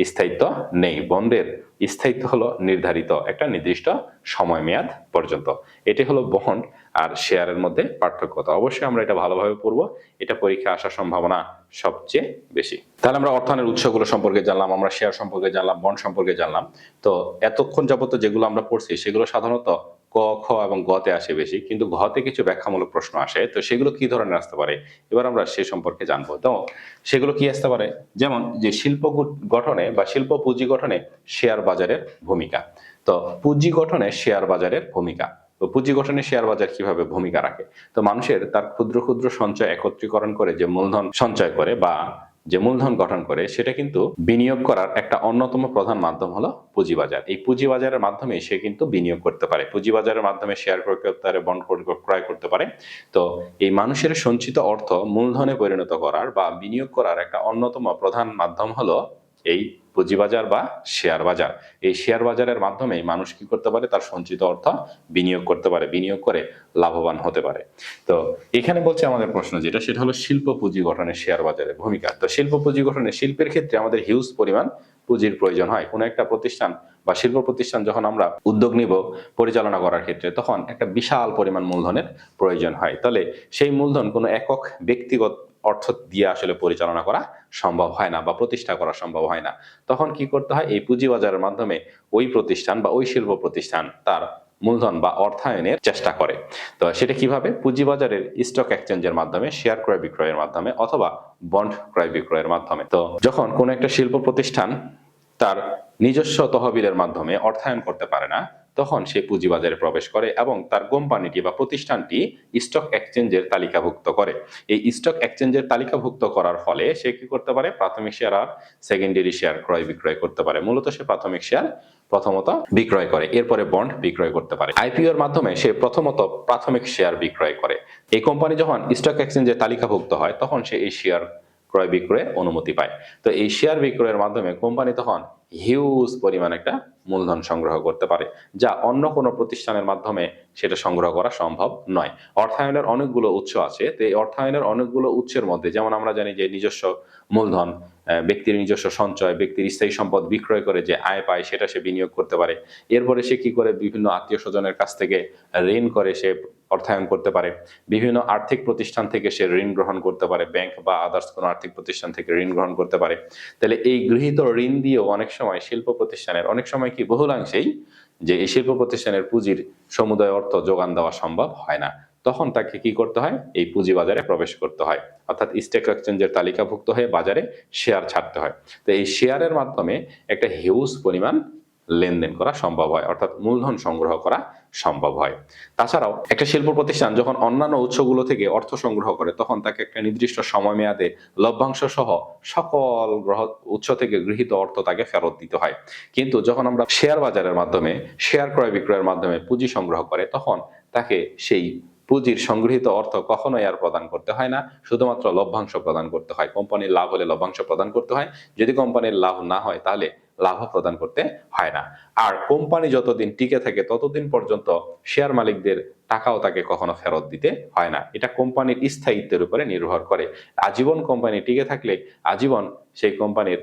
স্থায়িত্ব নেই। বন্ডের স্থায়িত্ব হলো নির্ধারিত একটা নির্দিষ্ট সময় মেয়াদ পর্যন্ত। এটি হলো বন্ড আর শেয়ারের মধ্যে পার্থক্য। তো অবশ্যই আমরা এটা ভালোভাবে পড়বো, এটা পরীক্ষা আসার সম্ভাবনা সবচেয়ে বেশি। তাহলে আমরা অর্থায়নের উৎসগুলো সম্পর্কে জানলাম, আমরা শেয়ার সম্পর্কে জানলাম, বন্ড সম্পর্কে জানলাম। তো এতক্ষণ যাবত যেগুলো আমরা পড়ছি সেগুলো সাধারণত ক, খ এবং গতে আসে বেশি, কিন্তু ঘতে কিছু ব্যাখ্যামূলক প্রশ্ন আসে। তো সেগুলো কি ধরনের আসতে পারে এবার আমরা সে সম্পর্কে জানবো। তো সেগুলো কি আসতে পারে, যেমন যে শিল্প গঠনে বা শিল্প পুঁজি গঠনে শেয়ার বাজারের ভূমিকা। তো পুঁজি গঠনে শেয়ার বাজারের ভূমিকা, তো পুঁজি গঠনে শেয়ার বাজার কিভাবে ভূমিকা রাখে। তো মানুষের তার ক্ষুদ্র ক্ষুদ্র সঞ্চয় একত্রীকরণ করে যে মূলধন সঞ্চয় করে বা যে মূলধন গঠন করে, সেটা কিন্তু বিনিয়োগ করার একটা অন্যতম প্রধান মাধ্যম হলো পুঁজিবাজার। এই পুঁজিবাজারের মাধ্যমে সে কিন্তু বিনিয়োগ করতে পারে, পুঁজিবাজারের মাধ্যমে শেয়ার ক্রয় করতে পারে, বন্ড ক্রয় করতে পারে। তো এই মানুষের সঞ্চিত অর্থ মূলধনে পরিণত করার বা বিনিয়োগ করার একটা অন্যতম প্রধান মাধ্যম হলো এই পুঁজিবাজার বা শেয়ার বাজার। এই শেয়ার বাজারের মাধ্যমে মানুষ কি করতে পারে, তার সঞ্চিত অর্থ বিনিয়োগ করতে পারে, বিনিয়োগ করে লাভবান হতে পারে। তো এখানে বলছে আমাদের প্রশ্ন যেটা, সেটা হলো শিল্প পুঁজি গঠনে শেয়ার বাজারের ভূমিকা। তো শিল্প পুঁজি গঠনে শিল্পের ক্ষেত্রে আমাদের হিউজ পরিমাণ পুঁজির প্রয়োজন হয়। কোনো একটা প্রতিষ্ঠান বা শিল্প প্রতিষ্ঠান যখন আমরা উদ্যোগ নিব পরিচালনা করার ক্ষেত্রে, তখন একটা বিশাল পরিমাণ মূলধনের প্রয়োজন হয়। তাহলে সেই মূলধন কোনো একক ব্যক্তিগত অর্থ দিয়ে আসলে পরিচালনা করা সম্ভব হয় না বা প্রতিষ্ঠা করা সম্ভব হয় না। তখন কি করতে হয়, এই পুঁজিবাজারের মাধ্যমে ওই প্রতিষ্ঠান বা ওই শিল্প প্রতিষ্ঠান তার মূলধন বা অর্থায়নের চেষ্টা করে। তো সেটা কিভাবে, পুঁজিবাজারের স্টক এক্সচেঞ্জের মাধ্যমে, শেয়ার ক্রয় বিক্রয়ের মাধ্যমে অথবা বন্ড ক্রয় বিক্রয়ের মাধ্যমে। তো যখন কোনো একটা শিল্প প্রতিষ্ঠান তার নিজস্ব তহবিলের মাধ্যমে অর্থায়ন করতে পারে না, তখন সে পুঁজিবাজারে প্রবেশ করে এবং তার কোম্পানিটি বা প্রতিষ্ঠানটি স্টক এক্সচেঞ্জের তালিকাভুক্ত করে। এই স্টক এক্সচেঞ্জের তালিকাভুক্ত করার ফলে সে কি করতে পারে, প্রাথমিক শেয়ার আর সেকেন্ডারি শেয়ার ক্রয় বিক্রয় করতে পারে। মূলত সে প্রাথমিক শেয়ার প্রথমত বিক্রয় করে, এরপরে বন্ড বিক্রয় করতে পারে। আইপিওর মাধ্যমে সে প্রথমত প্রাথমিক শেয়ার বিক্রয় করে। এই কোম্পানি যখন স্টক এক্সচেঞ্জে তালিকাভুক্ত হয়, তখন সে এই শেয়ার ক্রয় বিক্রয়ের অনুমতি পায়। তো এই শেয়ার বিক্রয়ের মাধ্যমে কোম্পানি তখন হিউজ পরিমাণ একটা মূলধন সংগ্রহ করতে পারে, যা অন্য কোনো প্রতিষ্ঠানের মাধ্যমে সেটা সংগ্রহ করা সম্ভব নয়। অর্থায়নের অনেকগুলো উৎস আছে। তো এই অর্থায়নের অনেকগুলো উৎসের মধ্যে যেমন আমরা জানি যে নিজস্ব মূলধন, ব্যক্তির নিজস্ব সঞ্চয়, ব্যক্তির স্থায়ী সম্পদ বিক্রয় করে যে আয় পায় সেটা সে বিনিয়োগ করতে পারে। এরপরে সে কি করে, বিভিন্ন আত্মীয় স্বজনের কাছ থেকে ঋণ করে সে অর্থায়ন করতে পারে। বিভিন্ন আর্থিক প্রতিষ্ঠান থেকে সে ঋণ গ্রহণ করতে পারে, ব্যাংক বা আদার্স কোনো আর্থিক প্রতিষ্ঠান থেকে ঋণ গ্রহণ করতে পারে। তাহলে এই গৃহীত ঋণ দিয়েও অনেক সময় শিল্প প্রতিষ্ঠানের, অনেক সময় কি বহুলাংশেই যে এই শিল্প প্রতিষ্ঠানের পুঁজির সমুদায় অর্থ যোগান দেওয়া সম্ভব হয় না। তখন তাকে কি করতে হয়, এই পুঁজি বাজারে প্রবেশ করতে হয়, অর্থাৎ স্টক এক্সচেঞ্জের তালিকাভুক্ত হয়ে বাজারে শেয়ার ছাড়তে হয়। তো এই শেয়ারের মাধ্যমে একটা হিউজ পরিমাণ লেনদেন করা সম্ভব হয়, অর্থাৎ মূলধন সংগ্রহ করা সম্ভব হয়। তাছাড়াও একটা শিল্প প্রতিষ্ঠান যখন অন্যান্য উৎসগুলো থেকে অর্থ সংগ্রহ করে, তখন তাকে একটা নির্দিষ্ট সময় মেয়াদে লভ্যাংশ সহ সকল উৎস থেকে গৃহীত অর্থ তাকে ফেরত দিতে হয়। কিন্তু যখন আমরা শেয়ার বাজারের মাধ্যমে, শেয়ার ক্রয় বিক্রয়ের মাধ্যমে পুঁজি সংগ্রহ করে, তখন তাকে সেই পুঁজির সংগৃহীত অর্থ কখনোই আর প্রদান করতে হয় না, শুধুমাত্র লভ্যাংশ প্রদান করতে হয়। কোম্পানির লাভ হলে লভ্যাংশ প্রদান করতে হয়, যদি কোম্পানির লাভ না হয় তাহলে লাভ প্রদান করতে হয় না। আর কোম্পানি যতদিন টিকে থাকে ততদিন পর্যন্ত শেয়ার মালিকদের টাকাও তাকে কখনো ফেরত দিতে হয় না। এটা কোম্পানির স্থায়িত্বের উপরে নির্ভর করে। আজীবন কোম্পানি টিকে থাকলে আজীবন সেই কোম্পানির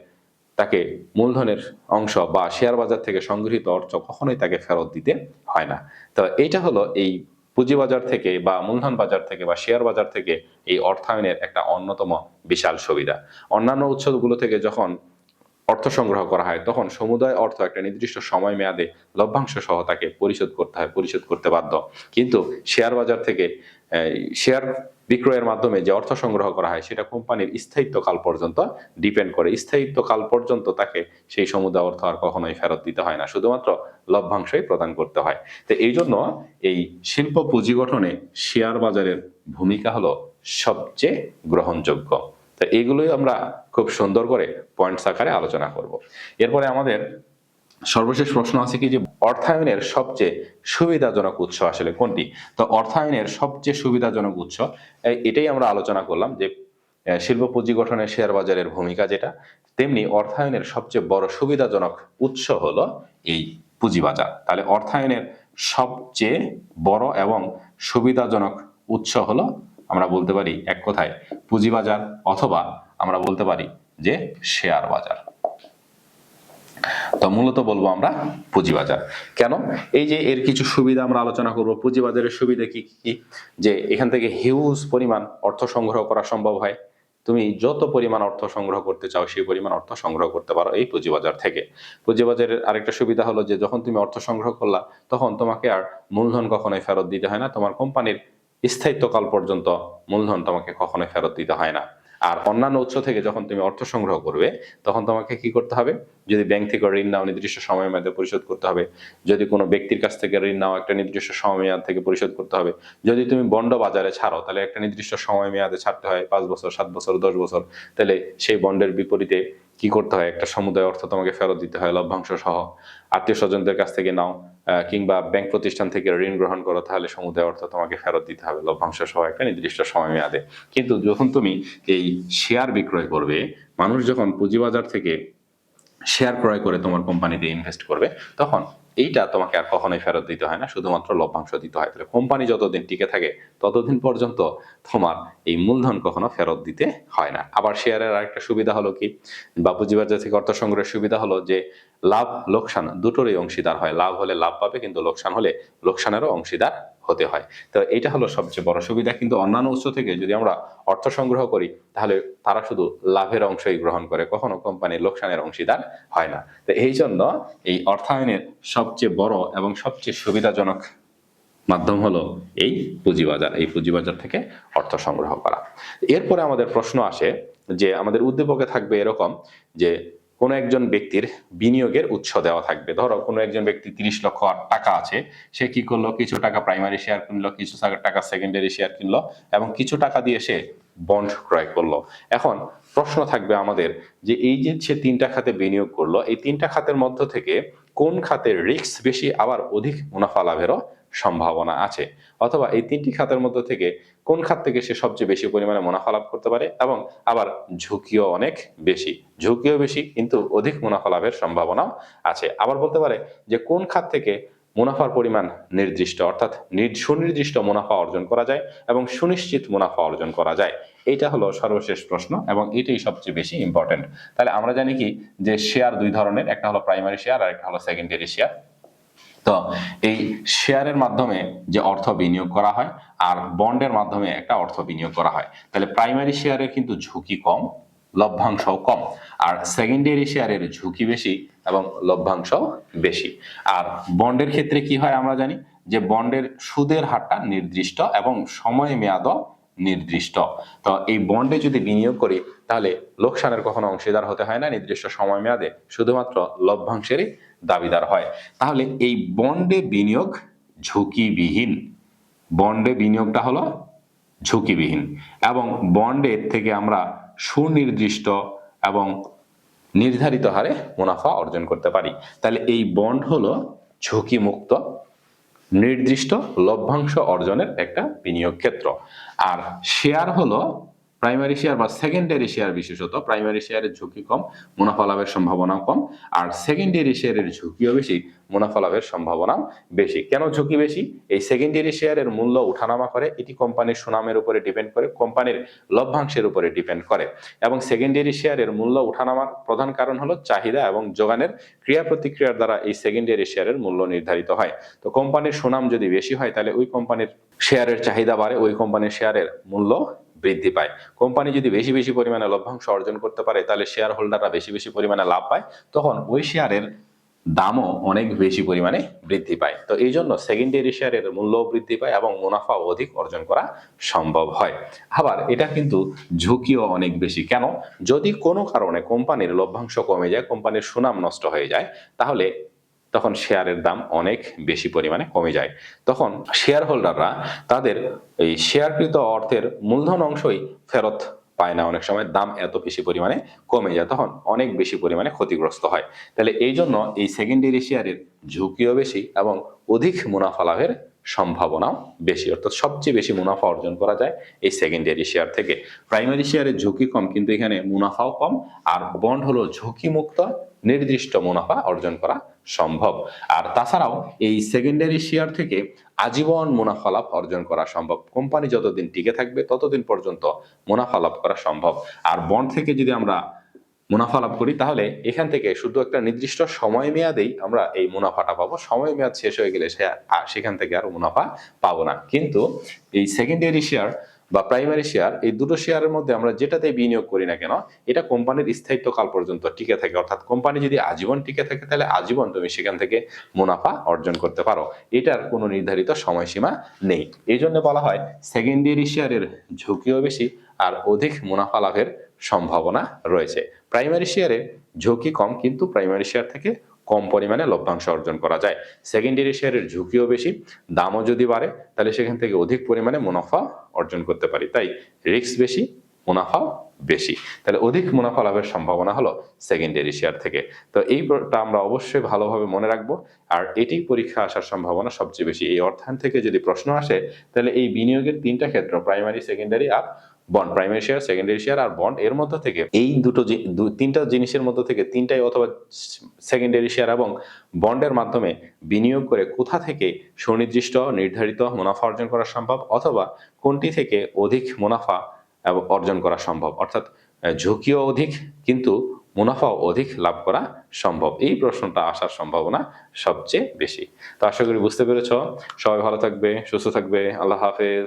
তাকে মূলধনের অংশ বা শেয়ার বাজার থেকে সংগৃহীত অর্থ কখনোই তাকে ফেরত দিতে হয় না। তো এইটা হলো এই পুঁজিবাজার থেকে বা মূলধন বাজার থেকে বা শেয়ার বাজার থেকে এই অর্থায়নের একটা অন্যতম বিশাল সুবিধা। অন্যান্য উৎসগুলো থেকে যখন অর্থ সংগ্রহ করা হয়, তখন সমুদায় অর্থ একটা নির্দিষ্ট সময় মেয়াদে লভ্যাংশ সহ তাকে পরিশোধ করতে হয়, পরিশোধ করতে বাধ্য। কিন্তু শেয়ার বাজার থেকে শেয়ার বিক্রয়ের মাধ্যমে যে অর্থ সংগ্রহ করা হয়, সেটা কোম্পানির স্থায়িত্বকাল পর্যন্ত ডিপেন্ড করে। স্থায়িত্বকাল পর্যন্ত তাকে সেই সমুদায় অর্থ আর কখনোই ফেরত দিতে হয় না, শুধুমাত্র লভ্যাংশই প্রদান করতে হয়। তো এই জন্য এই শিল্প পুঁজি গঠনে শেয়ার বাজারের ভূমিকা হলো সবচেয়ে গ্রহণযোগ্য। তো এইগুলোই আমরা খুব সুন্দর করে পয়েন্টস আকারে আলোচনা করব। এরপরে আমাদের সর্বশেষ প্রশ্ন আছে কি, যে অর্থায়নের সবচেয়ে সুবিধাজনক উৎস আসলে কোনটি। তো অর্থায়নের সবচেয়ে সুবিধাজনক উৎস, এটাই আমরা আলোচনা করলাম যে শিল্প পুঁজি গঠনে শেয়ার বাজারের ভূমিকা যেটা, তেমনি অর্থায়নের সবচেয়ে বড় সুবিধাজনক উৎস হলো এই পুঁজিবাজার। তাহলে অর্থায়নের সবচেয়ে বড় এবং সুবিধাজনক উৎস হলো, আমরা বলতে পারি এক কথায় পুঁজিবাজার, অথবা আমরা বলতে পারি যে শেয়ার বাজার। তো মূলত বলবো আমরা পুঁজিবাজার। কেন? এই যে এর কিছু সুবিধা আমরা আলোচনা করব। পুঁজিবাজারের সুবিধা কি কি? যে এখান থেকে হিউজ পরিমাণ অর্থ সংগ্রহ করা সম্ভব হয়। তুমি যত পরিমাণ অর্থ সংগ্রহ করতে চাও সেই পরিমাণ অর্থ সংগ্রহ করতে পারো এই পুঁজিবাজার থেকে। পুঁজিবাজারের আরেকটা সুবিধা হলো যে যখন তুমি অর্থ সংগ্রহ করলা তখন তোমাকে আর মূলধন কখনোই ফেরত দিতে হয় না। তোমার কোম্পানির স্থায়িত্বকাল পর্যন্ত মূলধন তোমাকে কখনোই ফেরত দিতে হয় না। আর অন্যান্য উৎস থেকে যখন তুমি অর্থ সংগ্রহ করবে তখন তোমাকে কি করতে হবে? যদি ব্যাংক থেকে ঋণ নাও নির্দিষ্ট সময়ের মধ্যে পরিশোধ করতে হবে। যদি কোনো ব্যক্তির কাছ থেকে ঋণ নাও একটা নির্দিষ্ট সময় মেয়াদ থেকে পরিশোধ করতে হবে। যদি তুমি বন্ড বাজারে ছাড়ো তাহলে একটা নির্দিষ্ট সময় মেয়াদে ছাড়তে হয়, 5 বছর, 7 বছর, 10 বছর। তাহলে সেই বন্ডের বিপরীতে কি করতে হয়? একটা সমুদায় অর্থ তোমাকে ফেরত দিতে হয় লভ্যাংশ সহ। আত্মীয় স্বজনদের কাছ থেকে নাও কিংবা ব্যাংক প্রতিষ্ঠান থেকে ঋণ গ্রহণ করো, তাহলে সমুদায় অর্থ তোমাকে ফেরত দিতে হবে লভ্যাংশ সহ একটা নির্দিষ্ট সময় মেয়াদে। কিন্তু যখন তুমি এই শেয়ার বিক্রয় করবে, মানুষ যখন পুঁজিবাজার থেকে শেয়ার ক্রয় করে তোমার কোম্পানিতে ইনভেস্ট করবে, তখন এইটা তোমাকে আর কখনোই ফেরত দিতে হয় না, শুধুমাত্র লভ্যাংশ দিতে হয়। তাহলে কোম্পানি যতদিন টিকে থাকে ততদিন পর্যন্ত তোমার এই মূলধন কখনো ফেরত দিতে হয় না। আবার শেয়ারের আরেকটা সুবিধা হলো কি, বা পুঁজিবাজার থেকে অর্থ সংগ্রহের সুবিধা হলো যে লাভ লোকসান দুটোরই অংশীদার হয়। লাভ হলে লাভ পাবে, কিন্তু লোকসান হলে লোকসানেরও অংশীদার হতে হয়। তো এটা হলো সবচেয়ে বড় সুবিধা। কিন্তু অন্যান্য উৎস থেকে যদি আমরা অর্থ সংগ্রহ করি তাহলে তারা শুধু লাভের অংশই গ্রহণ করে, কখনো কোম্পানির লোকসানের অংশীদার হয় না। তো এই জন্য এই অর্থায়নের সবচেয়ে বড় এবং সবচেয়ে সুবিধাজনক মাধ্যম হলো এই পুঁজিবাজার। এই পুঁজিবাজার থেকে অর্থ সংগ্রহ করা। এরপরে আমাদের প্রশ্ন আসে যে আমাদের উদ্দীপকে থাকবে এরকম যে কোনো একজন ব্যক্তির বিনিয়োগের উৎস দেওয়া থাকবে। ধরো কোনো একজন ব্যক্তি 30 লক্ষ টাকা আছে, সে কি করলো? কিছু টাকা প্রাইমারি শেয়ার কিনলো, কিছু টাকা সেকেন্ডারি শেয়ার কিনলো এবং কিছু টাকা দিয়ে সে বন্ড ক্রয় করলো। এখন প্রশ্ন থাকবে আমাদের যে এই যে সে 3টা খাতে বিনিয়োগ করলো, এই 3টা খাতের মধ্য থেকে কোন খাতের রিস্ক বেশি আবার অধিক মুনাফা লাভেরও সম্ভাবনা আছে, অথবা এই 3টি খাতের মধ্য থেকে কোন খাত থেকে সে সবচেয়ে বেশি পরিমাণে মুনাফা লাভ করতে পারে এবং আবার ঝুঁকিও অনেক বেশি। ঝুঁকিও বেশি কিন্তু অধিক মুনাফা লাভের সম্ভাবনাও আছে। আবার বলতে পারে যে কোন খাত থেকে মুনাফার পরিমাণ নির্দিষ্ট, অর্থাৎ সুনির্দিষ্ট মুনাফা অর্জন করা যায় এবং সুনিশ্চিত মুনাফা অর্জন করা যায়। এইটা হলো সর্বশেষ প্রশ্ন এবং এটাই সবচেয়ে বেশি ইম্পর্টেন্ট। তাহলে আমরা জানি কি যে শেয়ার দুই ধরনের, একটা হলো প্রাইমারি শেয়ার আর একটা হলো সেকেন্ডারি শেয়ার। তো এই শেয়ারের মাধ্যমে যে অর্থ বিনিয়োগ করা হয় আর বন্ডের মাধ্যমে একটা অর্থ বিনিয়োগ করা হয়, তাহলে প্রাইমারি শেয়ারের কিন্তু ঝুঁকি কম, লভ্যাংশ কম, আর সেকেন্ডারি শেয়ারের ঝুঁকি বেশি এবং লভ্যাংশ বেশি। আর বন্ডের ক্ষেত্রে কি হয় আমরা জানি যে বন্ডের সুদের হারটা নির্দিষ্ট এবং সময় মেয়াদও নির্দিষ্ট। তো এই বন্ডে যদি বিনিয়োগ করি তাহলে লোকসানের কখনো অংশীদার হতে হয় না, নির্দিষ্ট সময় মেয়াদে শুধুমাত্র লভ্যাংশেরই দাবিদার হয়। তাহলে এই বন্ডে বিনিয়োগ ঝুঁকিবিহীন, বন্ডে বিনিয়োগটা হলো ঝুঁকিবিহীন এবং বন্ডের থেকে আমরা সুনির্দিষ্ট এবং নির্ধারিত হারে মুনাফা অর্জন করতে পারি। তাহলে এই বন্ড হলো ঝুঁকিমুক্ত নির্দিষ্ট লভ্যাংশ অর্জনের একটা বিনিয়োগ ক্ষেত্র। আর শেয়ার হলো প্রাইমারি শেয়ার বা সেকেন্ডারি শেয়ার, বিশেষত প্রাইমারি শেয়ারের ঝুঁকি কম, মুনাফা লাভের সম্ভাবনা কম, আর সেকেন্ডারি শেয়ারের ঝুঁকিও বেশি, মুনাফা লাভের সম্ভাবনা বেশি। কেন ঝুঁকি বেশি? এই সেকেন্ডারি শেয়ারের মূল্য উঠানামা করে, এটি কোম্পানির সুনামের উপরে ডিপেন্ড করে, কোম্পানির লভ্যাংশের উপরে ডিপেন্ড করে। এবং সেকেন্ডারি শেয়ারের মূল্য উঠানামার প্রধান কারণ হলো চাহিদা এবং যোগানের ক্রিয়া প্রতিক্রিয়ার দ্বারা এই সেকেন্ডারি শেয়ারের মূল্য নির্ধারিত হয়। তো কোম্পানির সুনাম যদি বেশি হয় তাহলে ওই কোম্পানির শেয়ারের চাহিদা বাড়ে, ওই কোম্পানির শেয়ারের মূল্য বৃদ্ধি পায়। কোম্পানি যদি বেশি বেশি পরিমাণে লভ্যাংশ অর্জন করতে পারে তাহলে শেয়ার হোল্ডাররা বেশি বেশি পরিমাণে লাভ পায়, তখন ওই শেয়ারের দামও অনেক বেশি পরিমাণে বৃদ্ধি পায়। তো এই জন্য সেকেন্ডারি শেয়ারের মূল্যও বৃদ্ধি পায় এবং মুনাফা অধিক অর্জন করা সম্ভব হয়। আবার এটা কিন্তু ঝুঁকিও অনেক বেশি। কেন? যদি কোনো কারণে কোম্পানির লভ্যাংশ কমে যায়, কোম্পানির সুনাম নষ্ট হয়ে যায়, তাহলে তখন শেয়ারের দাম অনেক বেশি পরিমাণে কমে যায়। তখন শেয়ার হোল্ডাররা তাদের এই শেয়ারকৃত অর্থের মূলধন অংশই ফেরত পায় না, অনেক সময় দাম এত বেশি পরিমাণে কমে যায়, তখন অনেক বেশি পরিমাণে ক্ষতিগ্রস্ত হয়। তাহলে এই জন্য এই সেকেন্ডারি শেয়ারের ঝুঁকিও বেশি এবং অধিক মুনাফা লাভের সম্ভাবনাও বেশি, অর্থাৎ সবচেয়ে বেশি মুনাফা অর্জন করা যায় এই সেকেন্ডারি শেয়ার থেকে। প্রাইমারি শেয়ারের ঝুঁকি কম কিন্তু এখানে মুনাফাও কম, আর বন্ড হলো ঝুঁকিমুক্ত, নির্দিষ্ট মুনাফা অর্জন করা সম্ভব। আর তাছাড়াও এই সেকেন্ডারি শেয়ার থেকে আজীবন মুনাফা লাভ অর্জন করা সম্ভব, কোম্পানি যতদিন টিকে থাকবে ততদিন পর্যন্ত মুনাফা লাভ করা সম্ভব। আর বন্ড থেকে যদি আমরা মুনাফা লাভ করি, তাহলে এখান থেকে শুধু একটা নির্দিষ্ট সময় মেয়াদেই আমরা এই মুনাফাটা পাবো। সময় মেয়াদ শেষ হয়ে গেলে সেখান থেকে আর মুনাফা পাবো না। কিন্তু এই সেকেন্ডারি শেয়ার বা প্রাইমারি শেয়ার, এই দুটো শেয়ারের মধ্যে আমরা যেটাতে বিনিয়োগ করি না কেন, এটা কোম্পানির স্থায়িত্বকাল পর্যন্ত টিকে থাকে। অর্থাৎ কোম্পানি যদি আজীবন টিকে থাকে, তাহলে আজীবন তুমি সেখান থেকে মুনাফা অর্জন করতে পারো। এটার কোনো নির্ধারিত সময়সীমা নেই। এই জন্য বলা হয় সেকেন্ডারি শেয়ারের ঝুঁকিও বেশি আর অধিক মুনাফা লাভের সম্ভাবনা রয়েছে। প্রাইমারি শেয়ারে ঝুঁকি কম, কিন্তু প্রাইমারি শেয়ার থেকে কম পরিমাণে লভ্যাংশ অর্জন করা যায়। সেকেন্ডারি শেয়ারের ঝুঁকিও বেশি, দামও যদি বাড়ে তাহলে সেখান থেকে অধিক পরিমাণে মুনাফা অর্জন করতে পারি। তাই রিস্ক বেশি, মুনাফা বেশি, তাহলে অধিক মুনাফা লাভের সম্ভাবনা হলো সেকেন্ডারি শেয়ার থেকে। তো এইটা আমরা অবশ্যই ভালোভাবে মনে রাখবো। আর এটি পরীক্ষা আসার সম্ভাবনা সবচেয়ে বেশি। এই অর্থায়ন থেকে যদি প্রশ্ন আসে, তাহলে এই বিনিয়োগের তিনটা ক্ষেত্র, প্রাইমারি, সেকেন্ডারি আর bond, primary share, secondary share আর বন্ড, এর মধ্যে থেকে এই তিনটা জিনিসের মধ্যে থেকে তিনটাই অথবা সেকেন্ডারি শেয়ার এবং বন্ডের মাধ্যমে বিনিয়োগ করে কোথা থেকে সুনির্দিষ্ট নির্ধারিত মুনাফা অর্জন করা সম্ভব, অথবা কোনটি থেকে অধিক মুনাফা অর্জন করা সম্ভব, অর্থাৎ ঝুঁকিও অধিক কিন্তু মুনাফাও অধিক লাভ করা সম্ভব, এই প্রশ্নটা আসার সম্ভাবনা সবচেয়ে বেশি। তো আশা করি বুঝতে পেরেছ। সবাই ভালো থাকবে, সুস্থ থাকবে। আল্লাহ হাফেজ।